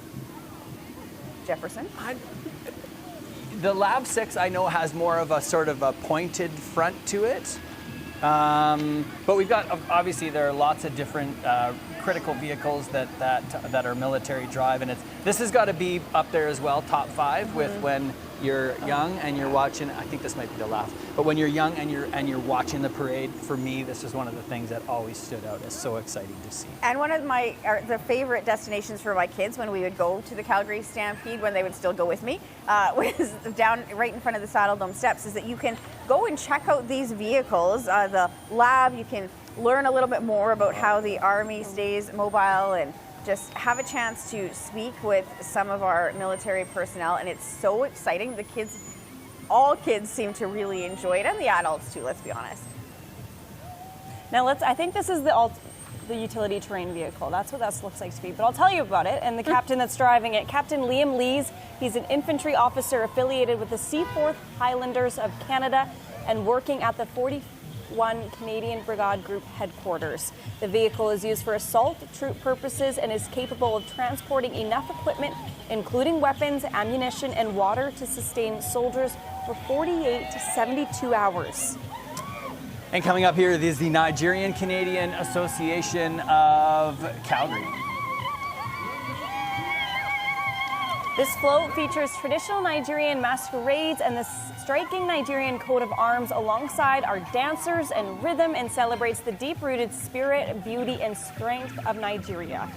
Jefferson? The Lab 6 I know has more of a sort of a pointed front to it. But we've got, obviously there are lots of different critical vehicles that are military drive, and this has got to be up there as well, top 5 with when you're young and you're watching. I think this might be the last, but when you're young and you're watching the parade, for me, this is one of the things that always stood out as so exciting to see. And one of the favorite destinations for my kids when we would go to the Calgary Stampede, when they would still go with me, was down right in front of the Saddle Dome steps, is that you can go and check out these vehicles, the lab. You can learn a little bit more about how the Army stays mobile and just have a chance to speak with some of our military personnel, and it's so exciting. The kids, all kids seem to really enjoy it, and the adults too, let's be honest. Now I think this is the utility terrain vehicle. That's what that looks like to me, but I'll tell you about it, and the captain that's driving it, Captain Liam Lees. He's an infantry officer affiliated with the Seaforth Highlanders of Canada and working at the 41 Canadian Brigade Group headquarters. The vehicle is used for assault troop purposes and is capable of transporting enough equipment, including weapons, ammunition, and water, to sustain soldiers for 48 to 72 hours. And coming up here is the Nigerian Canadian Association of Calgary. This float features traditional Nigerian masquerades and the striking Nigerian coat of arms alongside our dancers and rhythm, and celebrates the deep-rooted spirit, beauty, and strength of Nigeria.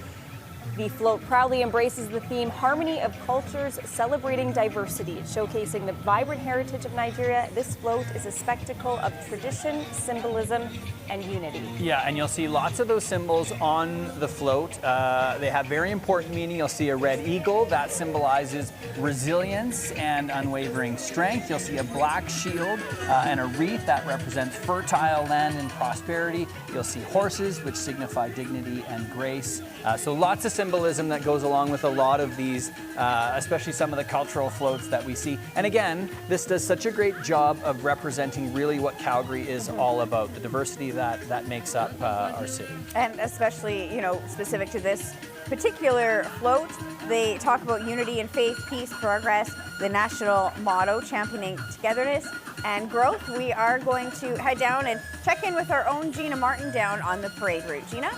The float proudly embraces the theme Harmony of Cultures, Celebrating Diversity, showcasing the vibrant heritage of Nigeria. This float is a spectacle of tradition, symbolism, and unity. Yeah, and you'll see lots of those symbols on the float. They have very important meaning. You'll see a red eagle that symbolizes resilience and unwavering strength. You'll see a black shield and a wreath that represents fertile land and prosperity. You'll see horses, which signify dignity and grace. So lots of symbolism that goes along with a lot of these, especially some of the cultural floats that we see. And again, this does such a great job of representing really what Calgary is all about, the diversity that makes up our city. And especially, specific to this particular float, they talk about unity and faith, peace, progress, the national motto, championing togetherness and growth. We are going to head down and check in with our own Gina Martin down on the parade route. Gina?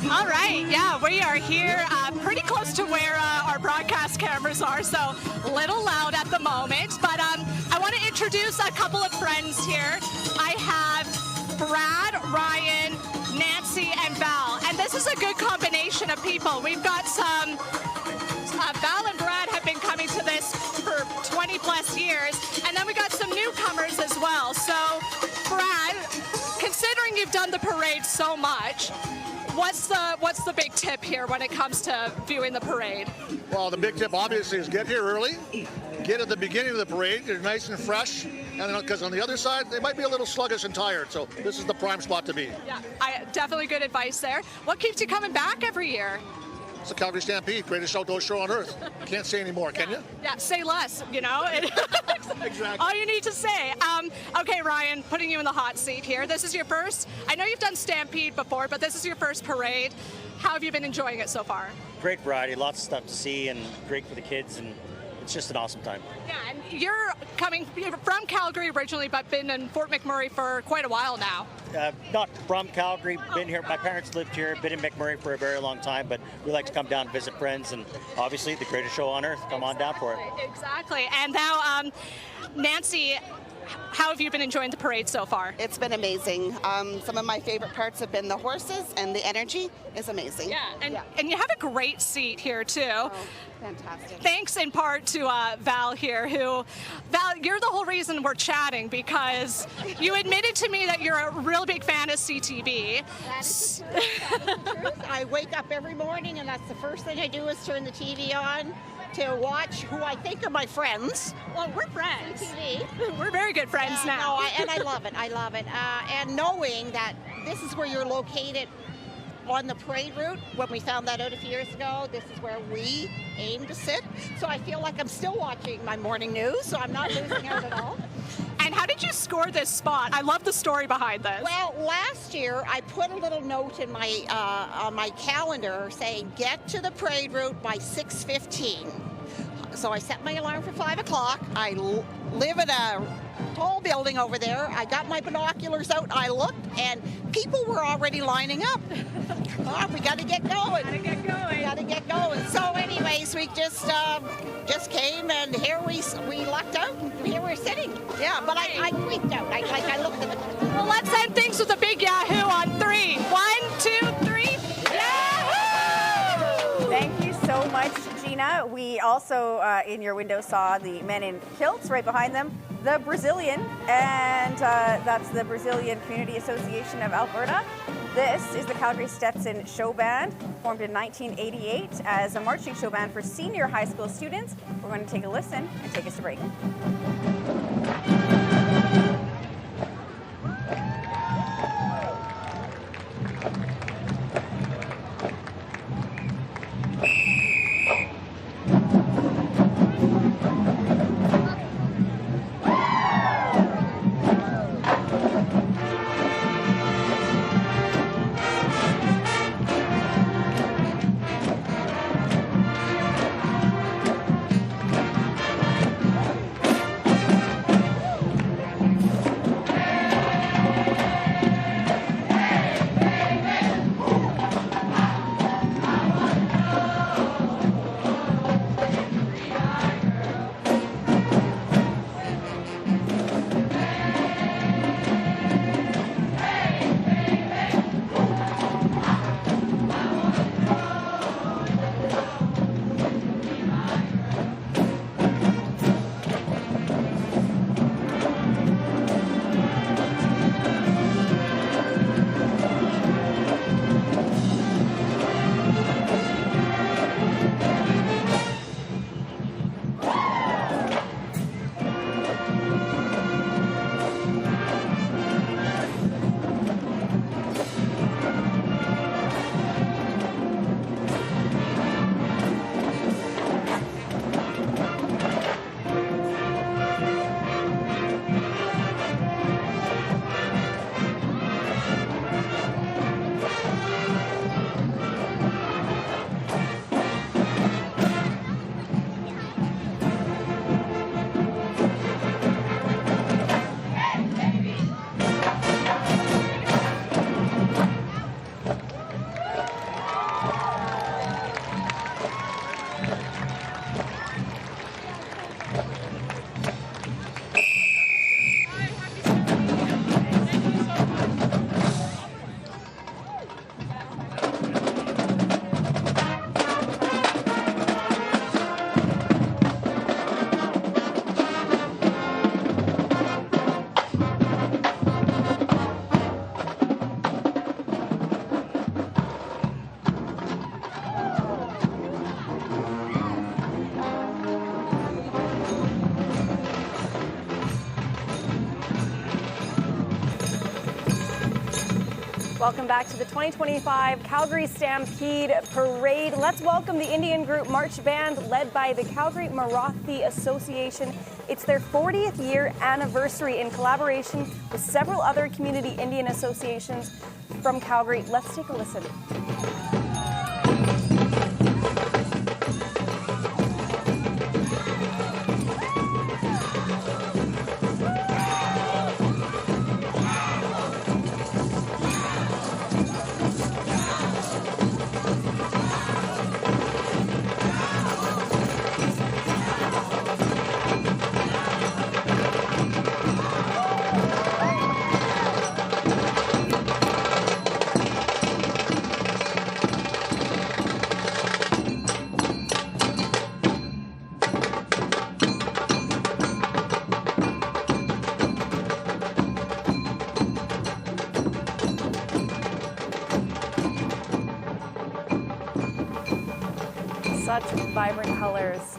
All right, yeah, we are here pretty close to where our broadcast cameras are, so a little loud at the moment, but I want to introduce a couple of friends here. I have Brad, Ryan, Nancy, and Val, and this is a good combination of people. We've got some, Val and Brad have been coming to this for 20 plus years, and then we got some newcomers as well. So, Brad, considering you've done the parade so much, what's the big tip here when it comes to viewing the parade? Well, the big tip obviously is get here early, get at the beginning of the parade, you're nice and fresh, and because on the other side they might be a little sluggish and tired, so this is the prime spot to be. Yeah, definitely good advice there. What keeps you coming back every year? It's the Calgary Stampede, greatest outdoor show on earth. Can't say any more, can you? Yeah, say less, Exactly. All you need to say. Okay, Ryan, putting you in the hot seat here. This is your first, I know you've done Stampede before, but this is your first parade. How have you been enjoying it so far? Great variety, lots of stuff to see, and great for the kids, and it's just an awesome time. Yeah, and you're from Calgary originally, but been in Fort McMurray for quite a while now. Not from Calgary, been here. My parents lived here, been in McMurray for a very long time, but we like to come down and visit friends, and obviously the greatest show on earth. Come on down for it. Exactly. And now, Nancy, how have you been enjoying the parade so far? It's been amazing. Some of my favorite parts have been the horses, and the energy is amazing. Yeah, and you have a great seat here too. Oh, fantastic. Thanks in part to Val here, Val, you're the whole reason we're chatting, because you admitted to me that you're a real big fan of CTV. That's the truth. I wake up every morning, and that's the first thing I do is turn the TV on to watch who I think are my friends. Well, we're friends. CTV. We're very good friends now. No, and I love it. I love it. And knowing that this is where you're located on the parade route, when we found that out a few years ago, this is where we aim to sit. So I feel like I'm still watching my morning news, so I'm not losing out at all. And how did you score this spot? I love the story behind this. Well, last year I put a little note in my on my calendar saying get to the parade route by 6:15. So I set my alarm for 5 o'clock. I live at a tall building over there. I got my binoculars out, I looked, and people were already lining up. Oh, we got to get going. Got to get going. So anyways, we just came, and here we lucked out, and here we're sitting. Yeah, but I freaked out. I looked at it. Well, let's end things with a big Yahoo on 3. 1, 2, 3. Yahoo! Thank you so much, Gina. We also, in your window, saw the men in kilts right behind them, the Brazilian, and that's the Brazilian Community Association of Alberta. This is the Calgary Stetson Show Band, formed in 1988 as a marching show band for senior high school students. We're going to take a listen and take us to break. Welcome back to the 2025 Calgary Stampede Parade. Let's welcome the Indian Group March Band led by the Calgary Marathi Association. It's their 40th year anniversary in collaboration with several other community Indian associations from Calgary. Let's take a listen. Such vibrant colors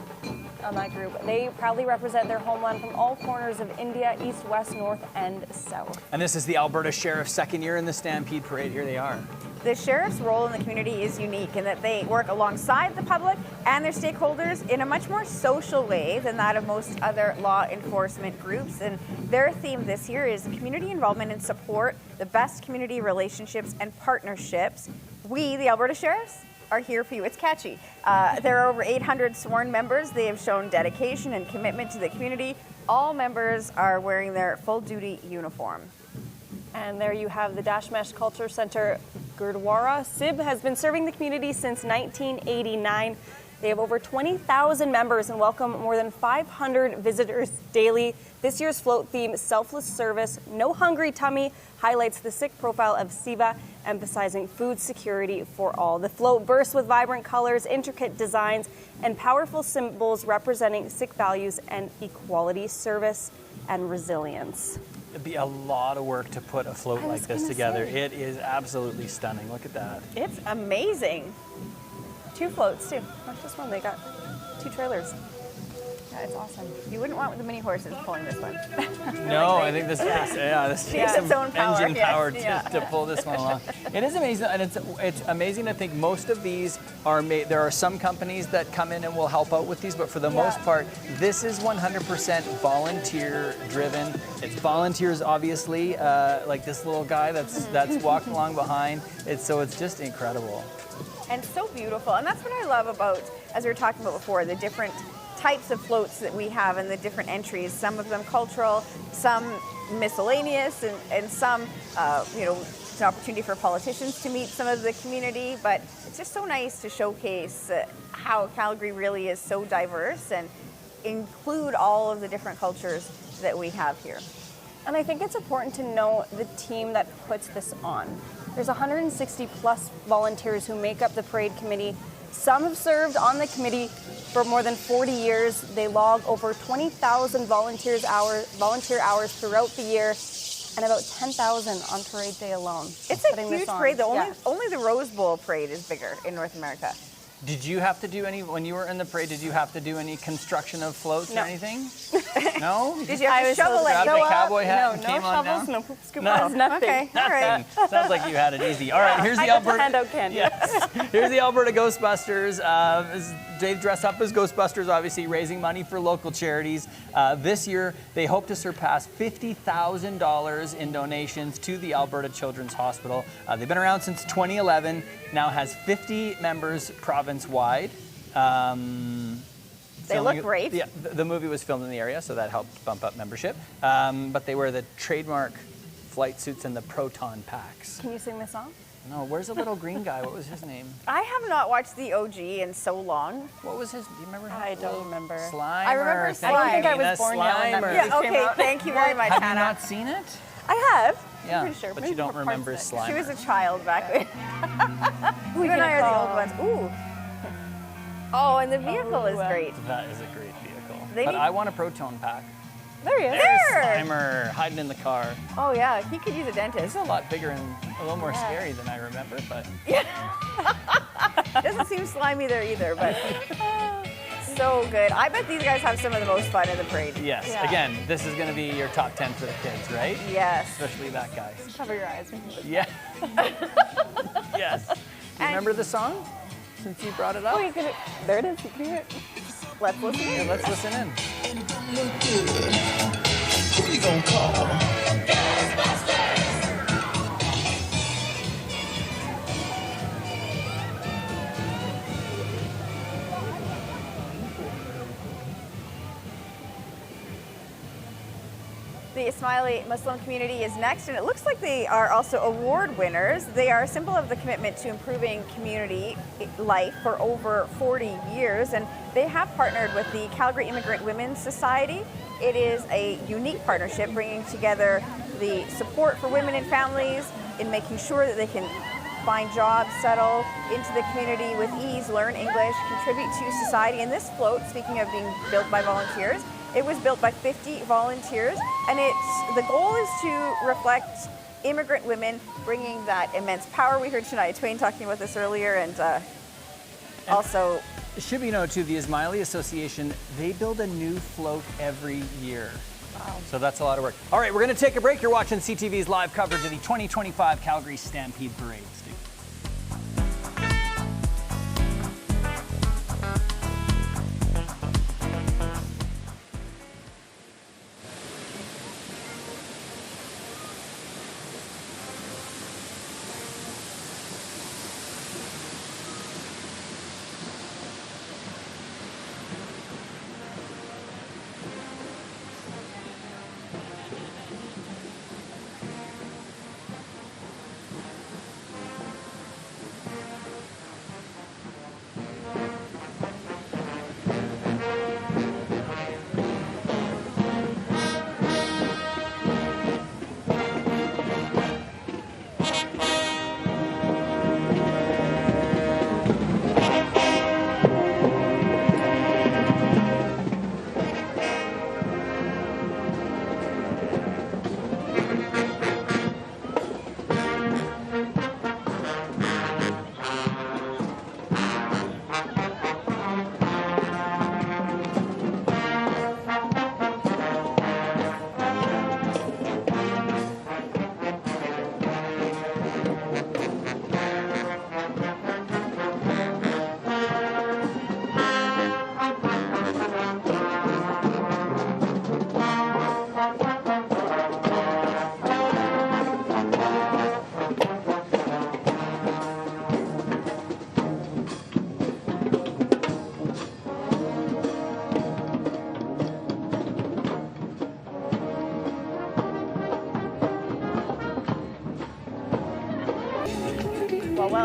on that group. They proudly represent their homeland from all corners of India, east, west, north, and south. And this is the Alberta Sheriff's second year in the Stampede Parade. Here they are. The Sheriff's role in the community is unique in that they work alongside the public and their stakeholders in a much more social way than that of most other law enforcement groups. And their theme this year is community involvement and support, the best community relationships and partnerships. We, the Alberta Sheriffs, are here for you. It's catchy. There are over 800 sworn members. They have shown dedication and commitment to the community, All members are wearing their full-duty uniform. And there you have the Dashmesh Culture Center Gurdwara. SIB has been serving the community since 1989. They have over 20,000 members and welcome more than 500 visitors daily. This year's float theme, Selfless Service, No Hungry Tummy, highlights the Sikh profile of Siva, emphasizing food security for all. The float bursts with vibrant colors, intricate designs, and powerful symbols representing Sikh values and equality, service, and resilience. It'd be a lot of work to put a float like this together. It is absolutely stunning. Look at that. It's amazing. 2 floats too, not just one. They got 2 trailers. Yeah, it's awesome. You wouldn't want the mini horses pulling this one. No, I think this takes some its own power, engine power yes. to pull this one along. It is amazing, and it's amazing to think most of these are made. There are some companies that come in and will help out with these, but for the most part, this is 100% volunteer driven. It's volunteers, obviously, like this little guy that's walking along behind. It's just incredible. And so beautiful. And that's what I love about, as we were talking about before, the different types of floats that we have and the different entries. Some of them cultural, some miscellaneous, and some, it's an opportunity for politicians to meet some of the community. But it's just so nice to showcase how Calgary really is so diverse and include all of the different cultures that we have here. And I think it's important to know the team that puts this on. There's 160 plus volunteers who make up the parade committee. Some have served on the committee for more than 40 years. They log over 20,000 volunteer hours throughout the year, and about 10,000 on parade day alone. It's a huge parade. Only the Rose Bowl parade is bigger in North America. Did you have to do when you were in the parade, did you have to do any construction of floats or anything? No? Did you have to shovel it? Grab the cowboy hat and no came on shovels, down? no poop scoopers, nothing. Okay, all right. Sounds like you had it easy. All right, here's the Alberta. Hand out candy. Yes. Here's the Alberta Ghostbusters. They dress up as Ghostbusters, obviously raising money for local charities. This year, they hope to surpass $50,000 in donations to the Alberta Children's Hospital. They've been around since 2011. Now has 50 members province-wide. They look great. Yeah, the movie was filmed in the area, so that helped bump up membership. But they wear the trademark flight suits and the proton packs. Can you sing the song? No, where's the little green guy? What was his name? I have not watched the OG in so long. What was his? Do you remember? I don't remember. Slimer. I remember Slimer. I don't think I was born yet when that movie came out. Thank you very much, Have Hannah. you not seen it? I have. Yeah, I'm pretty sure. but you don't remember Slimer. She was a child back then. You and I are the old ones. Ooh. Oh, and the vehicle is great. That is a great vehicle. I want a proton pack. There he is. There's Slimer hiding in the car. Oh yeah, he could use a dentist. He's a lot bigger and a little more scary than I remember, but doesn't seem slimy there either, but so good. I bet these guys have some of the most fun in the parade. yes. Yeah. Again, this is going to be your top 10 for the kids, right? Yes. Especially that guy. Cover your eyes. Yeah. Yes. Do you remember the song? Since you brought it up. Oh, you could. There it is. You can hear it. Let's listen in. Yeah, let's listen in. Who you gonna call? The Ismaili Muslim community is next, and it looks like they are also award winners. They are a symbol of the commitment to improving community life for over 40 years, and they have partnered with the Calgary Immigrant Women's Society. It is a unique partnership bringing together the support for women and families in making sure that they can find jobs, settle into the community with ease, learn English, contribute to society. And this float, speaking of being built by volunteers, it was built by 50 volunteers, and the goal is to reflect immigrant women bringing that immense power. We heard Shania Twain talking about this earlier, and also... It should be known too, the Ismaili Association, they build a new float every year. Wow. So that's a lot of work. All right, we're going to take a break. You're watching CTV's live coverage of the 2025 Calgary Stampede Parade.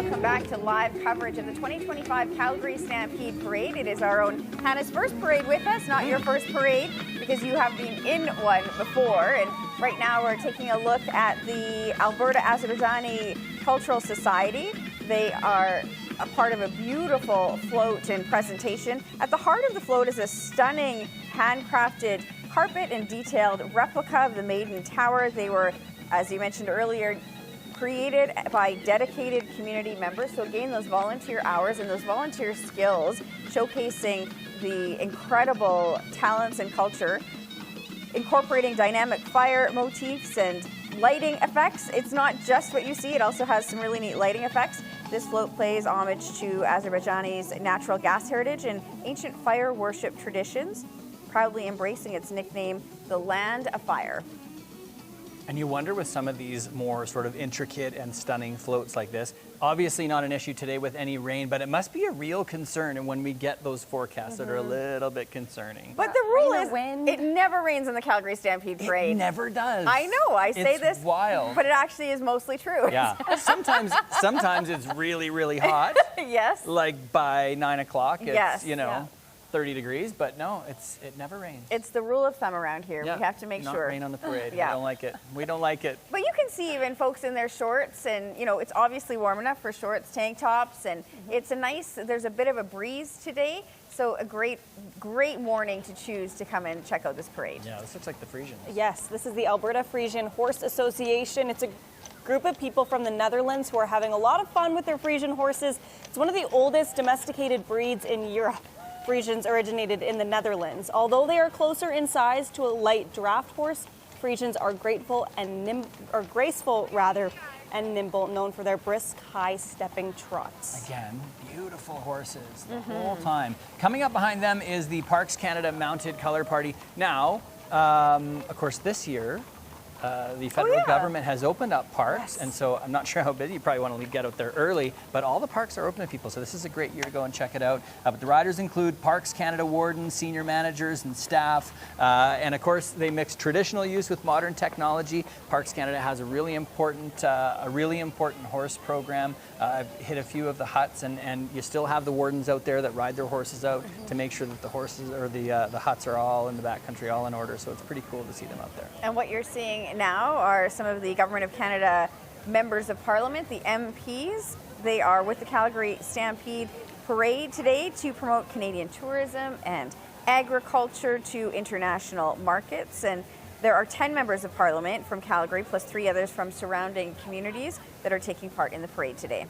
welcome back to live coverage of the 2025 Calgary Stampede Parade. It is our own Hannah's first parade with us, not your first parade, because you have been in one before. And right now we're taking a look at the Alberta Azerbaijani Cultural Society. They are a part of a beautiful float and presentation. At the heart of the float is a stunning handcrafted carpet and detailed replica of the Maiden Tower. They were, as you mentioned earlier, created by dedicated community members. So again, those volunteer hours and those volunteer skills, showcasing the incredible talents and culture, incorporating dynamic fire motifs and lighting effects. It's not just what you see, it also has some really neat lighting effects. This float pays homage to Azerbaijani's natural gas heritage and ancient fire worship traditions, proudly embracing its nickname, the Land of Fire. And you wonder with some of these more sort of intricate and stunning floats like this, obviously not an issue today with any rain, but it must be a real concern and when we get those forecasts that are a little bit concerning. But the rule is, it never rains in the Calgary Stampede Parade. It never does. I know, I say this, wild. But it actually is mostly true. Yeah, sometimes it's really, really hot. Yes. Like by 9 o'clock, it's, yes. 30 degrees, but no, it never rains. It's the rule of thumb around here. Yeah, we have to make not sure. rain on the parade. Yeah. We don't like it. We don't like it. But you can see even folks in their shorts and, it's obviously warm enough for shorts, tank tops, and it's there's a bit of a breeze today, so a great morning to choose to come and check out this parade. Yeah, this looks like the Frisians. Yes, this is the Alberta Frisian Horse Association. It's a group of people from the Netherlands who are having a lot of fun with their Frisian horses. It's one of the oldest domesticated breeds in Europe. Frisians originated in the Netherlands. Although they are closer in size to a light draft horse, Frisians are graceful and nimble, known for their brisk, high-stepping trots. Again, beautiful horses the whole time. Coming up behind them is the Parks Canada Mounted Color Party. Now, of course, this year, the federal government has opened up parks, and so I'm not sure how busy. You probably want to get out there early, but all the parks are open to people, so this is a great year to go and check it out. But the riders include Parks Canada wardens, senior managers, and staff, and of course they mix traditional use with modern technology. Parks Canada has a really important horse program. I've hit a few of the huts, and you still have the wardens out there that ride their horses out to make sure that the horses or the huts are all in the backcountry, all in order. So it's pretty cool to see them out there. And what you're seeing now are some of the Government of Canada members of Parliament, the MPs. They are with the Calgary Stampede Parade today to promote Canadian tourism and agriculture to international markets. And there are 10 members of Parliament from Calgary, plus 3 others from surrounding communities that are taking part in the parade today.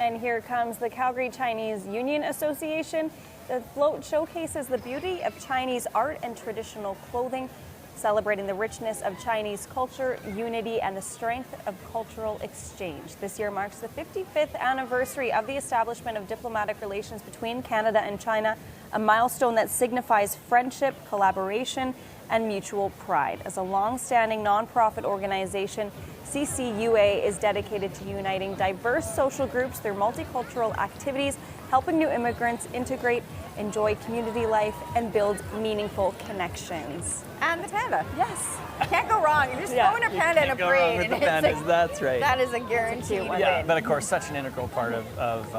And here comes the Calgary Chinese Union Association. The float showcases the beauty of Chinese art and traditional clothing, celebrating the richness of Chinese culture, unity, and the strength of cultural exchange. This year marks the 55th anniversary of the establishment of diplomatic relations between Canada and China, a milestone that signifies friendship, collaboration, and mutual pride. As a long-standing nonprofit organization, CCUA is dedicated to uniting diverse social groups through multicultural activities, helping new immigrants integrate, enjoy community life, and build meaningful connections. And the panda. Yes. Can't go wrong. You're just throwing a panda in a parade. With the pandas, that's right. That is a guaranteed win. Yeah, but of course, such an integral part of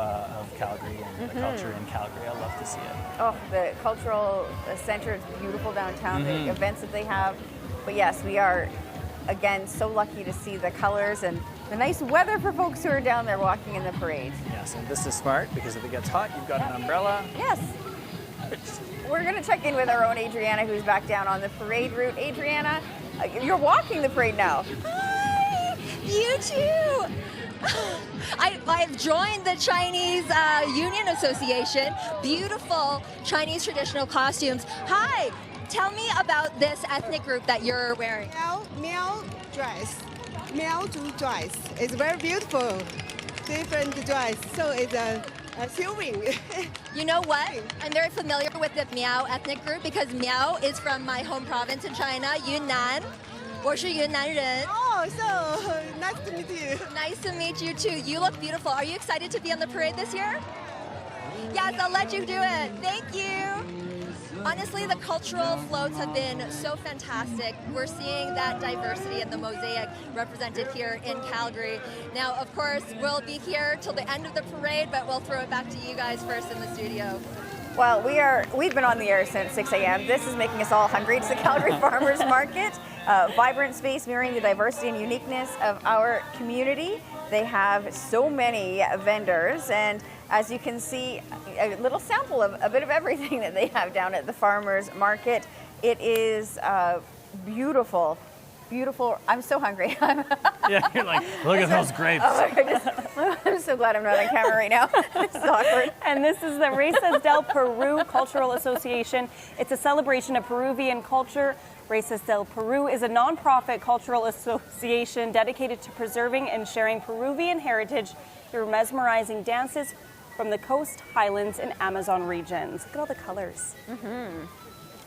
Calgary and the culture in Calgary. I love to see it. Oh, the cultural center is beautiful downtown, the events that they have. But yes, we are, again, so lucky to see the colors and the nice weather for folks who are down there walking in the parade. Yes, and this is smart because if it gets hot, you've got an umbrella. Yes. We're going to check in with our own Adriana, who's back down on the parade route. Adriana, you're walking the parade now. Hi, you too. I've joined the Chinese Union Association. Beautiful Chinese traditional costumes. Hi, tell me about this ethnic group that you're wearing. Miao dress. Miao dress. It's very beautiful. Different dress. So it's a sewing. You know what? I'm very familiar with the Miao ethnic group because Miao is from my home province in China, Yunnan. 我是云南人. Oh, so nice to meet you. Nice to meet you too. You look beautiful. Are you excited to be on the parade this year? Yes, I'll let you do it. Thank you. Honestly, the cultural floats have been so fantastic. We're seeing that diversity and the mosaic represented here in Calgary. Now, of course, we'll be here till the end of the parade, but we'll throw it back to you guys first in the studio. Well, we've been on the air since 6 a.m. This is making us all hungry. It's the Calgary Farmers Market, vibrant space mirroring the diversity and uniqueness of our community. They have so many vendors, and as you can see, a little sample of a bit of everything that they have down at the Farmers Market. It is beautiful. Beautiful. I'm so hungry. Yeah, you're like, look at those grapes. Oh my goodness. I'm so glad I'm not on camera right now. This is awkward. And this is the Raíces del Peru Cultural Association. It's a celebration of Peruvian culture. Raíces del Peru is a nonprofit cultural association dedicated to preserving and sharing Peruvian heritage through mesmerizing dances from the coast, highlands, and Amazon regions. Look at all the colors. And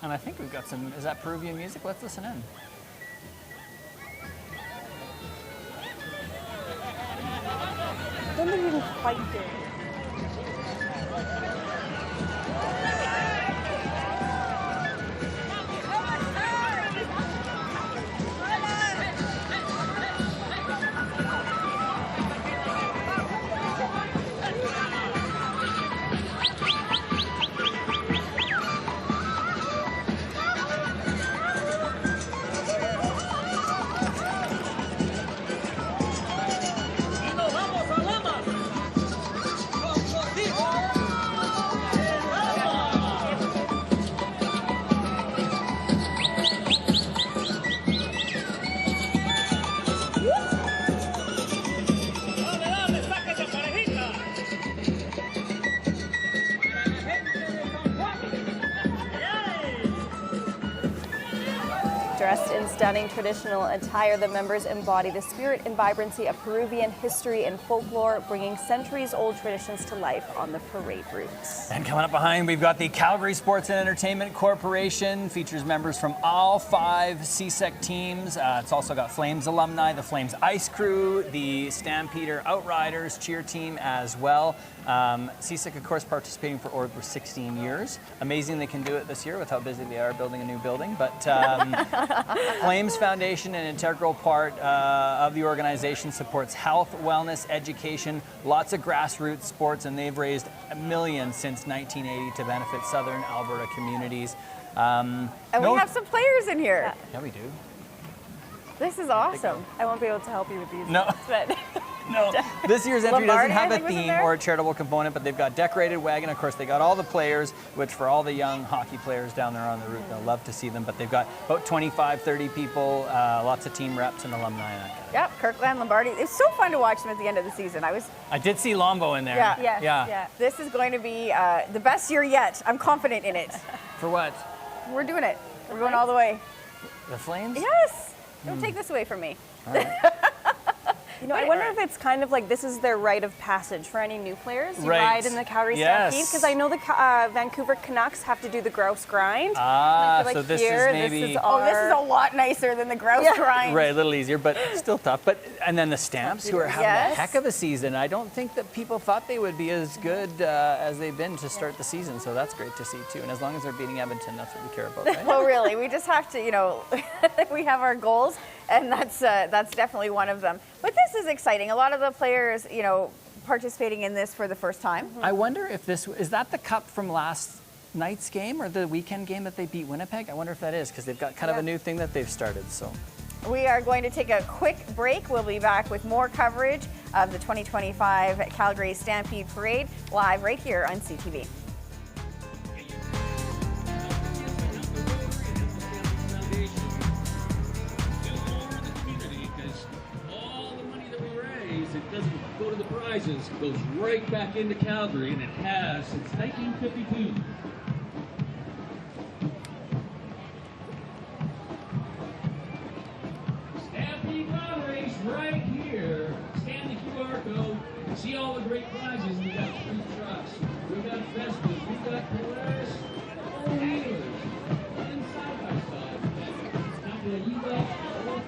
I think we've got some, is that Peruvian music? Let's listen in. I don't think we can quite do it. Dressed in stunning traditional attire, the members embody the spirit and vibrancy of Peruvian history and folklore, bringing centuries-old traditions to life on the parade routes. And coming up behind, we've got the Calgary Sports and Entertainment Corporation. Features members from all 5 CSEC teams. It's also got Flames alumni, the Flames Ice Crew, the Stampeder Outriders cheer team as well. CSEC, of course, participating for over 16 years. Amazing they can do it this year with how busy they are building a new building. But Flames Foundation, an integral part of the organization, supports health, wellness, education, lots of grassroots sports, and they've raised millions since 1980 to benefit southern Alberta communities. And we have some players in here. Yeah, we do. This is awesome. I won't be able to help you with these. No. But No, this year's entry Lombardi, doesn't have I a think, was in theme there? or a charitable component, but they've got decorated wagon. Of course, they got all the players, which for all the young hockey players down there on the route, they'll love to see them. But they've got about 25, 30 people, lots of team reps and alumni. And that kind of. Yep, Kirkland, Lombardi. It's so fun to watch them at the end of the season. I did see Lombo in there. Yeah. Yes, Yeah. This is going to be the best year yet. I'm confident in it. For what? We're doing it. We're going all the way. The Flames? Yes. Don't take this away from me. All right. You know, I wonder if it's kind of like this is their rite of passage for any new players. You Right. ride in the Calgary Yes. Stampede, because I know the Vancouver Canucks have to do the grouse grind. Ah, And I feel so like this here, is maybe. This is Oh, this is a lot nicer than the grouse grind. Right, a little easier, but still tough. But and then the Stamps, who are having Yes. a heck of a season. I don't think that people thought they would be as good as they've been to start the season. So that's great to see too. And as long as they're beating Edmonton, that's what we care about, right? Well, really, we just have to, you know, we have our goals, and that's definitely one of them. But this is exciting. A lot of the players, you know, participating in this for the first time. I wonder if this is that the cup from last night's game or the weekend game that they beat Winnipeg. I wonder if that is, because they've got kind of a new thing that they've started. So. We are going to take a quick break. We'll be back with more coverage of the 2025 Calgary Stampede Parade live right here on CTV. It doesn't go to the prizes, it goes right back into Calgary, and it has since 1952. Stampede Race right here. Scan the QR code, see all the great prizes. We got 3 trucks, we got Vespas, we got Polaris, 4 wheelers, and side by side. You got all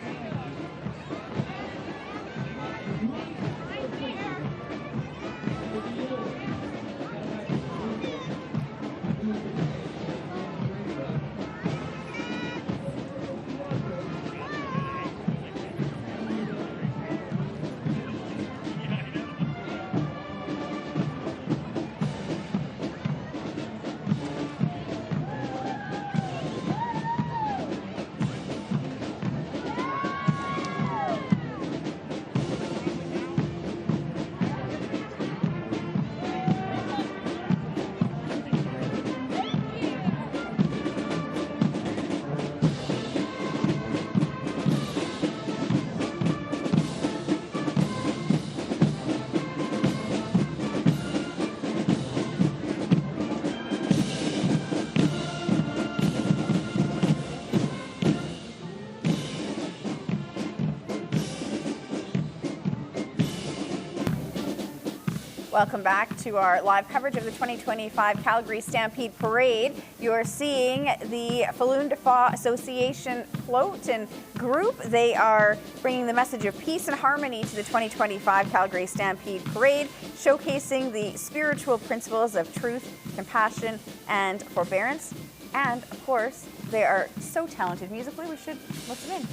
Welcome back to our live coverage of the 2025 Calgary Stampede Parade. You're seeing the Falun Dafa Association float and group. They are bringing the message of peace and harmony to the 2025 Calgary Stampede Parade, showcasing the spiritual principles of truth, compassion, and forbearance. And, of course, they are so talented musically, we should listen in.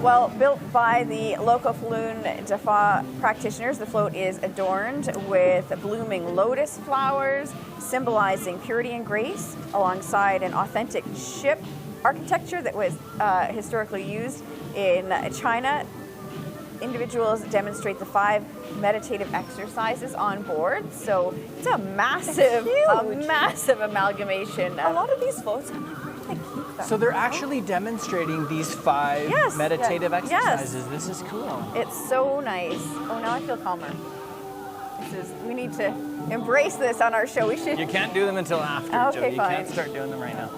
Well, built by the local Falun Dafa practitioners, the float is adorned with blooming lotus flowers, symbolizing purity and grace, alongside an authentic ship architecture that was historically used in China. Individuals demonstrate the 5 meditative exercises on board, so it's a massive amalgamation. A lot of these floats, I'm like, where do they keep them? So they're actually demonstrating these 5 meditative exercises. Yes. This is cool. It's so nice. Oh, now I feel calmer. We need to embrace this on our show. We should. You can't do them until after, okay, Joe. You can't start doing them right now.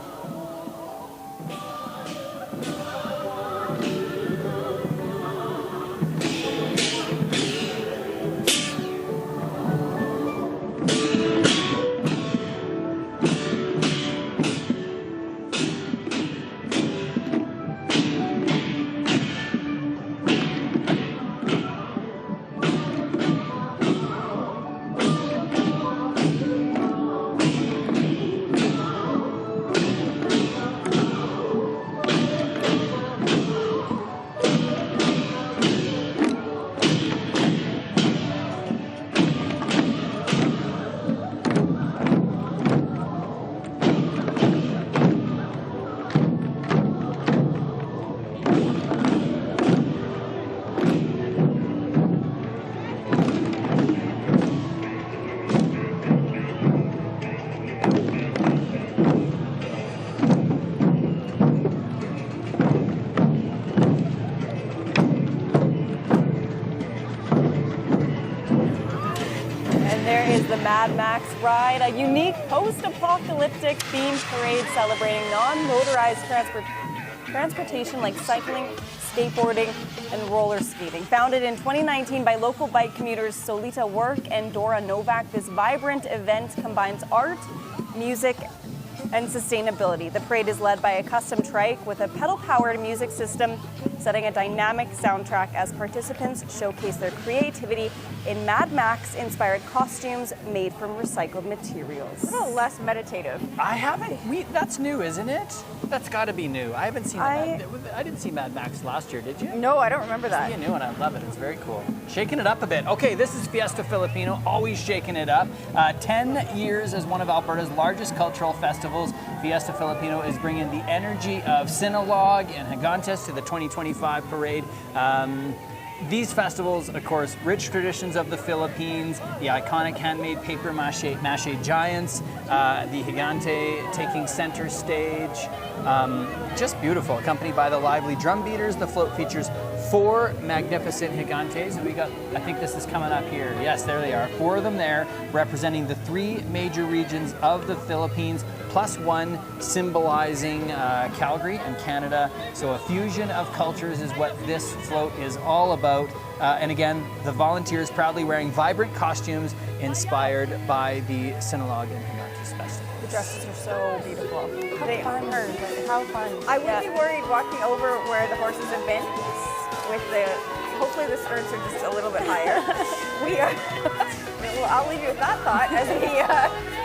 The Mad Max ride, a unique post-apocalyptic themed parade celebrating non-motorized transportation like cycling, skateboarding, and roller skating. Founded in 2019 by local bike commuters Solita Work and Dora Novak, this vibrant event combines art, music, and sustainability. The parade is led by a custom trike with a pedal-powered music system, setting a dynamic soundtrack as participants showcase their creativity in Mad Max-inspired costumes made from recycled materials. A little less meditative. I haven't. That's new, isn't it? That's got to be new. I haven't seen I didn't see Mad Max last year, did you? No, I don't remember that. It's a new one. I love it. It's very cool. Shaking it up a bit. Okay, this is Fiesta Filipino, always shaking it up. 10 years as one of Alberta's largest cultural festivals, Fiesta Filipino is bringing the energy of Sinulog and Higantes to the 2025 parade. These festivals, of course, rich traditions of the Philippines, the iconic handmade paper mache giants, the Gigante taking center stage. Just beautiful, accompanied by the lively drum beaters. The float features 4 magnificent Gigantes. We got, I think this is coming up here. Yes, there they are. 4 of them there, representing the 3 major regions of the Philippines, +1 symbolizing Calgary and Canada. So a fusion of cultures is what this float is all about. And again, the volunteers proudly wearing vibrant costumes inspired by the Sinulog and Hinartis Festival. The dresses are so beautiful. They are. How fun. I would be worried walking over where the horses have been with the, hopefully the skirts are just a little bit higher. We are, well, I'll leave you with that thought as we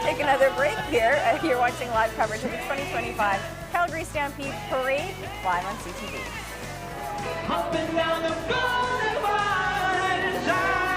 take another break here. You're watching live coverage of the 2025 Calgary Stampede Parade live on CTV. Up and down the boulevard in shadows.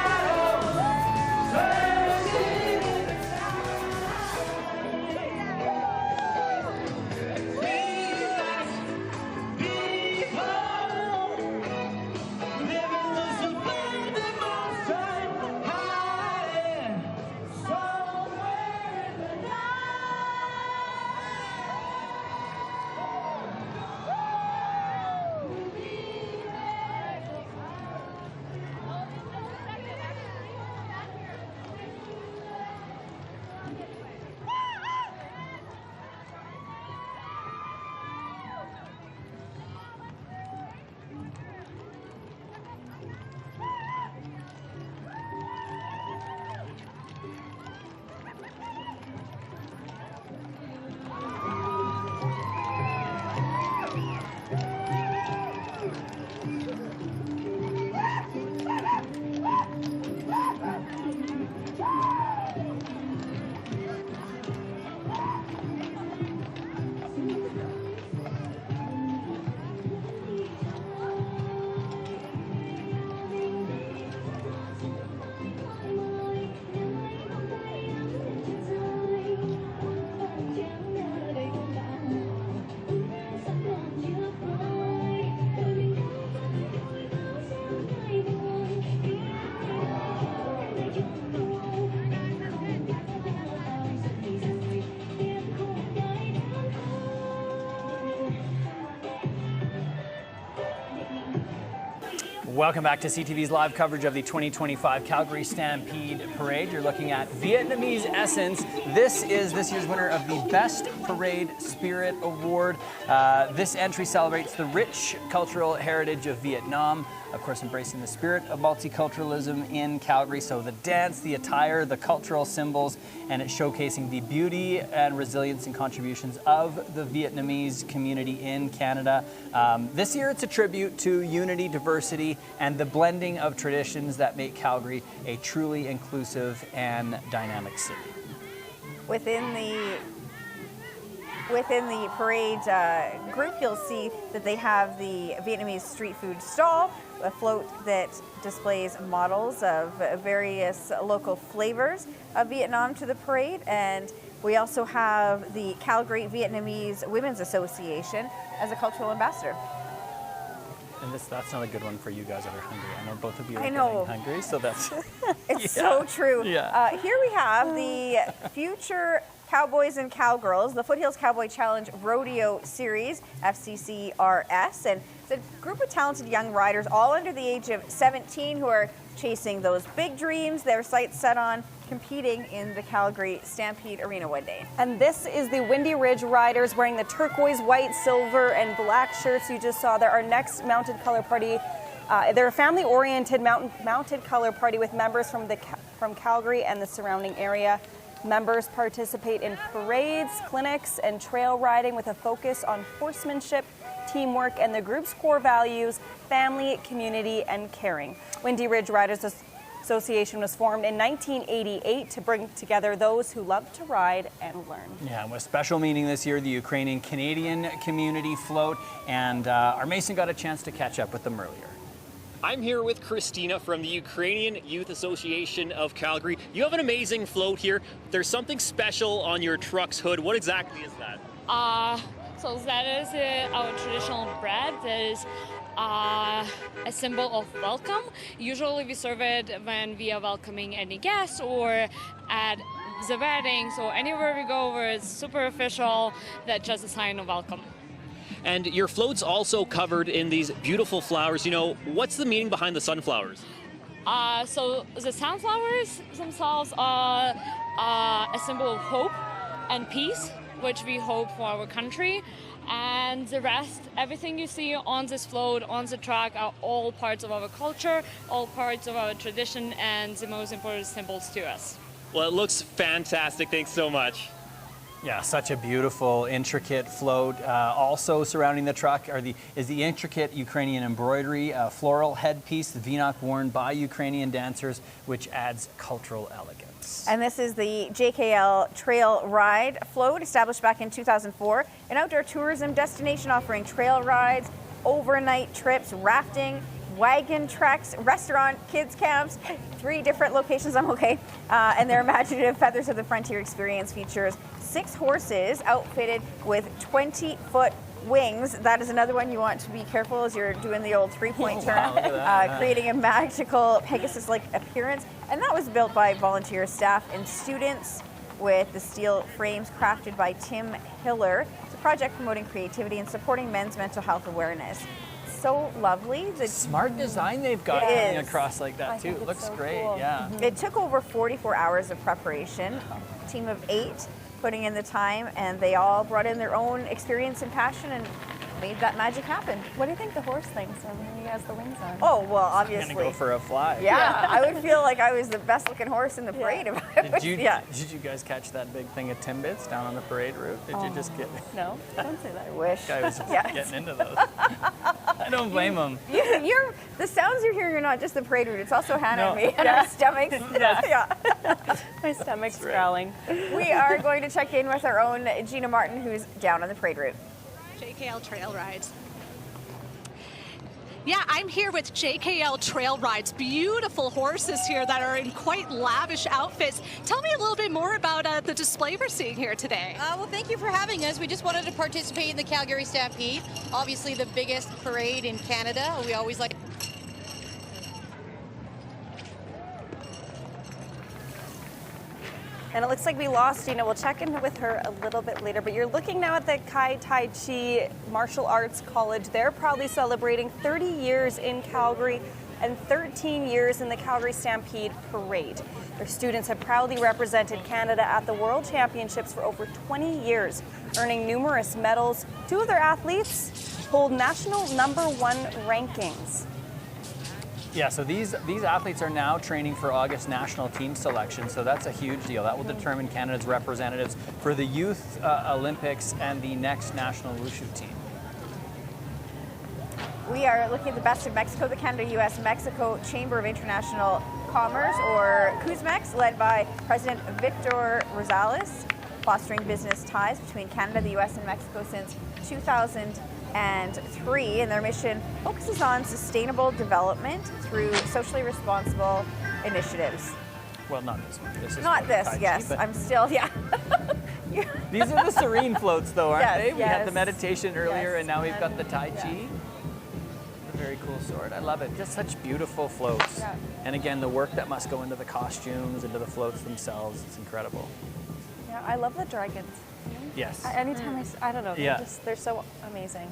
Welcome back to CTV's live coverage of the 2025 Calgary Stampede Parade. You're looking at Vietnamese Essence. This is this year's winner of the Best Parade Spirit Award. This entry celebrates the rich cultural heritage of Vietnam, of course embracing the spirit of multiculturalism in Calgary. So the dance, the attire, the cultural symbols, and it's showcasing the beauty and resilience and contributions of the Vietnamese community in Canada. This year it's a tribute to unity, diversity, and the blending of traditions that make Calgary a truly inclusive and dynamic city. Within the parade group, you'll see that they have the Vietnamese street food stall, a float that displays models of various local flavors of Vietnam to the parade. And we also have the Calgary Vietnamese Women's Association as a cultural ambassador. And that's not a good one for you guys that are hungry. I know both of you are getting hungry, so that's... It's so true. Yeah. Here we have the future Cowboys and Cowgirls, the Foothills Cowboy Challenge Rodeo Series, FCCRS. And it's a group of talented young riders, all under the age of 17, who are chasing those big dreams, their sights set on competing in the Calgary Stampede Arena one day. And this is the Windy Ridge Riders wearing the turquoise, white, silver, and black shirts you just saw there. Our next mounted color party, they're a family-oriented mounted color party with members from Calgary and the surrounding area. Members participate in parades, clinics, and trail riding with a focus on horsemanship, teamwork, and the group's core values, family, community, and caring. Windy Ridge Riders Association was formed in 1988 to bring together those who love to ride and learn. Yeah, with special meaning this year, the Ukrainian Canadian community float, and our Mason got a chance to catch up with them earlier. I'm here with Christina from the Ukrainian Youth Association of Calgary. You have an amazing float here. There's something special on your truck's hood. What exactly is that? So that is our traditional bread. That is a symbol of welcome. Usually we serve it when we are welcoming any guests or at the weddings or anywhere we go where it's super official. That's just a sign of welcome. And your float's also covered in these beautiful flowers. You know, what's the meaning behind the sunflowers? So the sunflowers themselves are a symbol of hope and peace which we hope for our country. And the rest, everything you see on this float, on the track, are all parts of our culture, all parts of our tradition, and the most important symbols to us. Well, it looks fantastic. Thanks so much. Yeah, such a beautiful, intricate float. Also surrounding the truck is the intricate Ukrainian embroidery, floral headpiece, the veenak worn by Ukrainian dancers, which adds cultural elegance. And this is the JKL Trail Ride float, established back in 2004, an outdoor tourism destination offering trail rides, overnight trips, rafting, wagon treks, restaurant, kids camps, 3 different locations, I'm okay. And their imaginative Feathers of the Frontier experience features 6 horses outfitted with 20-foot wings. That is another one you want to be careful as you're doing the old 3-point turn, Wow, look at that. creating a magical Pegasus-like appearance. And that was built by volunteer staff and students with the steel frames crafted by Tim Hiller. It's a project promoting creativity and supporting men's mental health awareness. So lovely. The smart design they've got coming across like that too. It looks so great. Cool. Yeah. It took over 44 hours of preparation. A team of 8 putting in the time, and they all brought in their own experience and passion and made that magic happen. What do you think the horse thinks when he has the wings on? Oh, well, obviously. I'm gonna go for a fly. Yeah, I would feel like I was the best looking horse in the parade if I was. Did you guys catch that big thing of Timbits down on the parade route? Did you just get? No, don't say that. I wish. Guy was getting into those. I don't blame him. You're the sounds you're hearing are not just the parade route. It's also Hannah and me and Yeah. our stomachs. Yeah. My stomach's growling. We are going to check in with our own Gina Martin, who's down on the parade route. JKL Trail Rides. Yeah, I'm here with JKL Trail Rides. Beautiful horses here that are in quite lavish outfits. Tell me a little bit more about the display we're seeing here today. Well, thank you for having us. We just wanted to participate in the Calgary Stampede, obviously the biggest parade in Canada. We always like. And it looks like we lost Gina. We'll check in with her a little bit later. But you're looking now at the Kai Tai Chi Martial Arts College. They're proudly celebrating 30 years in Calgary and 13 years in the Calgary Stampede Parade. Their students have proudly represented Canada at the World Championships for over 20 years, earning numerous medals. 2 of their athletes hold national #1 rankings. Yeah, so these athletes are now training for August national team selection, so that's a huge deal. That will determine Canada's representatives for the Youth Olympics and the next national wushu team. We are looking at the best of Mexico, the Canada-U.S.-Mexico Chamber of International Commerce, or CUSMEX, led by President Victor Rosales, fostering business ties between Canada, the U.S., and Mexico since 2003, and their mission focuses on sustainable development through socially responsible initiatives. Well, not this one. This is Not for this, Tai Chi, yes. but I'm still, yeah. these are the serene floats, though, aren't Yes, they? We had the yes. meditation earlier, Yes, and now we've got the Tai yeah. Chi. A very cool sword. I love it. Just such beautiful floats. Yeah. And again, the work that must go into the costumes, into the floats themselves, it's incredible. Yeah, I love the dragons. Yes. Anytime I don't know, Yeah. they're so amazing.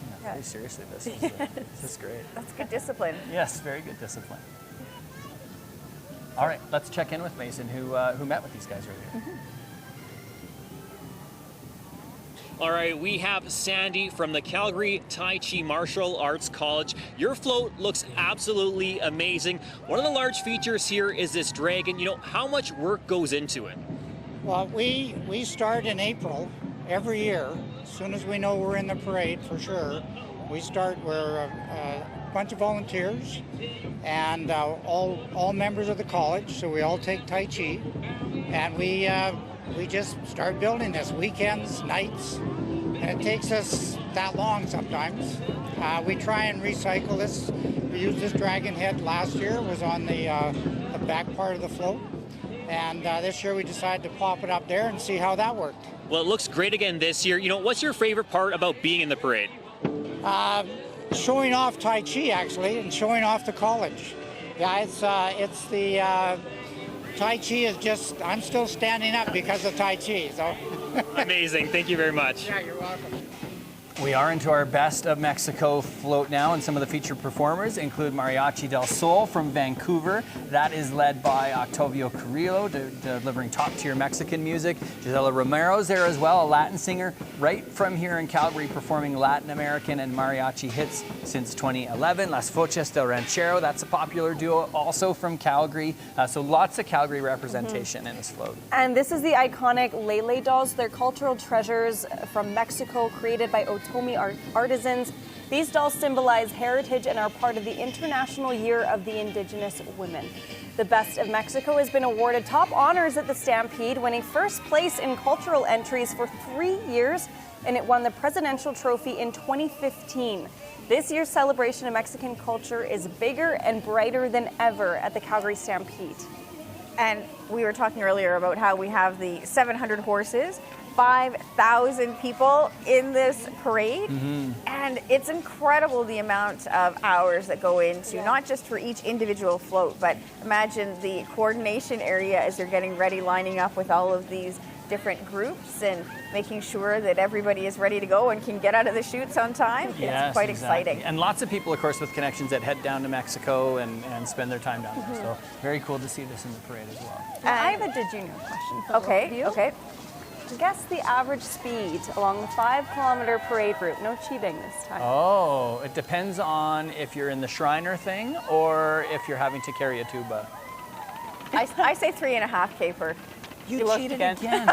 Taking that very seriously, this is great. That's good discipline. Yes, very good discipline. All right, let's check in with Mason, who met with these guys earlier. All right, we have Sandy from the Calgary Tai Chi Martial Arts College. Your float looks absolutely amazing. One of the large features here is this dragon. You know, how much work goes into it? Well, we start in April every year. As soon as we know we're in the parade, for sure, we start. We're a bunch of volunteers and all members of the college. So we all take Tai Chi, and we just start building this weekends, nights, and it takes us that long sometimes. We try and recycle this. We used this dragon head last year. It was on the back part of the float. And this year we decided to pop it up there and see how that worked. Well, it looks great again this year. You know, what's your favorite part about being in the parade? Showing off Tai Chi, actually, and showing off the college. Yeah, it's the Tai Chi is just, I'm still standing up because of Tai Chi. So. Amazing. Thank you very much. Yeah, you're welcome. We are into our Best of Mexico float now, and some of the featured performers include Mariachi del Sol from Vancouver. That is led by Octavio Carrillo, delivering top-tier Mexican music. Gisela Romero's there as well, a Latin singer right from here in Calgary, performing Latin American and mariachi hits since 2011. Las Foches del Ranchero, that's a popular duo also from Calgary. So lots of Calgary representation in this float. And this is the iconic Lele dolls. They're cultural treasures from Mexico, created by Otomi artisans. These dolls symbolize heritage and are part of the International Year of the Indigenous Women. The Best of Mexico has been awarded top honors at the Stampede, winning first place in cultural entries for 3 years, and it won the Presidential Trophy in 2015. This year's celebration of Mexican culture is bigger and brighter than ever at the Calgary Stampede. And we were talking earlier about how we have the 700 horses, 5,000 people in this parade, and it's incredible the amount of hours that go into, not just for each individual float, but imagine the coordination area as they're getting ready, lining up with all of these different groups and making sure that everybody is ready to go and can get out of the chutes on time. Yes, it's quite exactly. exciting. And lots of people, of course, with connections that head down to Mexico and spend their time down there. So very cool to see this in the parade as well. I have a did you know question for both of you. Okay. Guess the average speed along the 5-kilometer parade route. No cheating this time. Oh, it depends on if you're in the Shriner thing or if you're having to carry a tuba. I say 3.5 caper. You cheated again.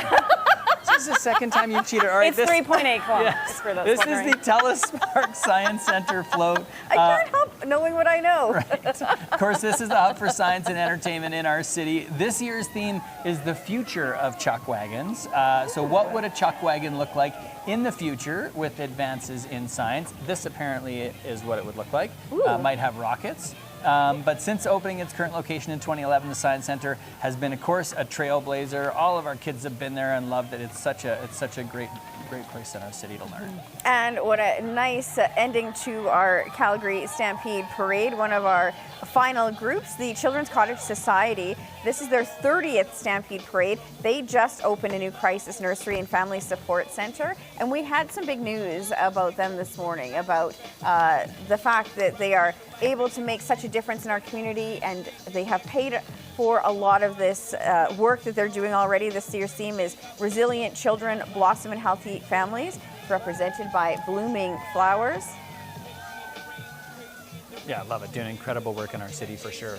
This is the second time you've cheated. All right, It's 3.8 kilometers for those This wondering. is the Telespark Science Center float. I can't help knowing what I know. Right. Of course, this is the hub for science and entertainment in our city. This year's theme is the future of chuck wagons. So what would a chuck wagon look like in the future with advances in science? This apparently is what it would look like. Might have rockets. But since opening its current location in 2011, the Science Center has been, of course, a trailblazer. All of our kids have been there and loved it. It's such a great place in our city to learn. And what a nice ending to our Calgary Stampede Parade. One of our final groups, the Children's Cottage Society. This is their 30th Stampede Parade. They just opened a new crisis nursery and family support center. And we had some big news about them this morning, about the fact that they are able to make such a difference in our community, and they have paid for a lot of this work that they're doing already. This year's theme is Resilient Children, Blossom and Healthy Families, represented by blooming flowers. Yeah, I love it. Doing incredible work in our city for sure.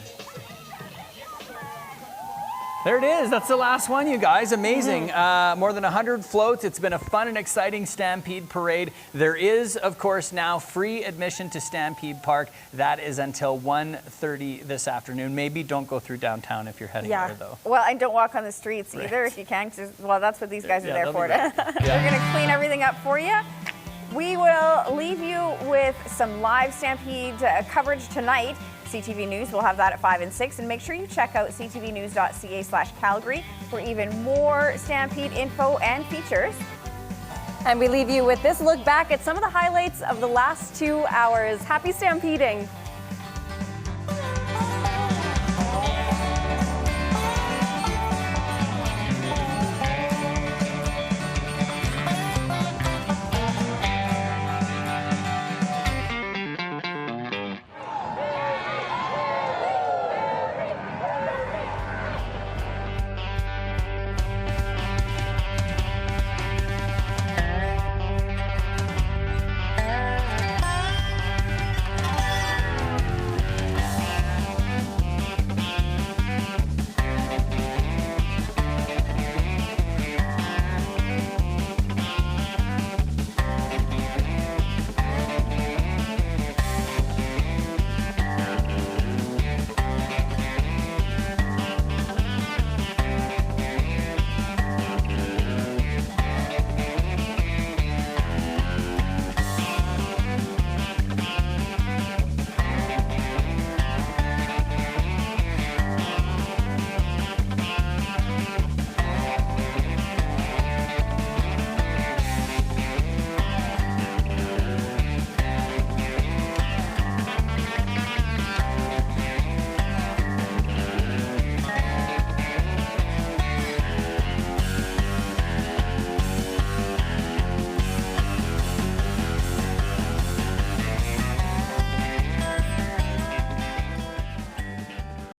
There it is. That's the last one, you guys. Amazing. More than 100 floats. It's been a fun and exciting Stampede Parade. There is, of course, now free admission to Stampede Park. That is until 1:30 this afternoon. Maybe don't go through downtown if you're heading there, though. Well, and don't walk on the streets either if you can. Well, that's what these guys are there for. They're going to clean everything up for you. We will leave you with some live Stampede coverage tonight. CTV News will have that at 5 and 6. And make sure you check out ctvnews.ca/Calgary for even more Stampede info and features. And we leave you with this look back at some of the highlights of the last 2 hours. Happy stampeding.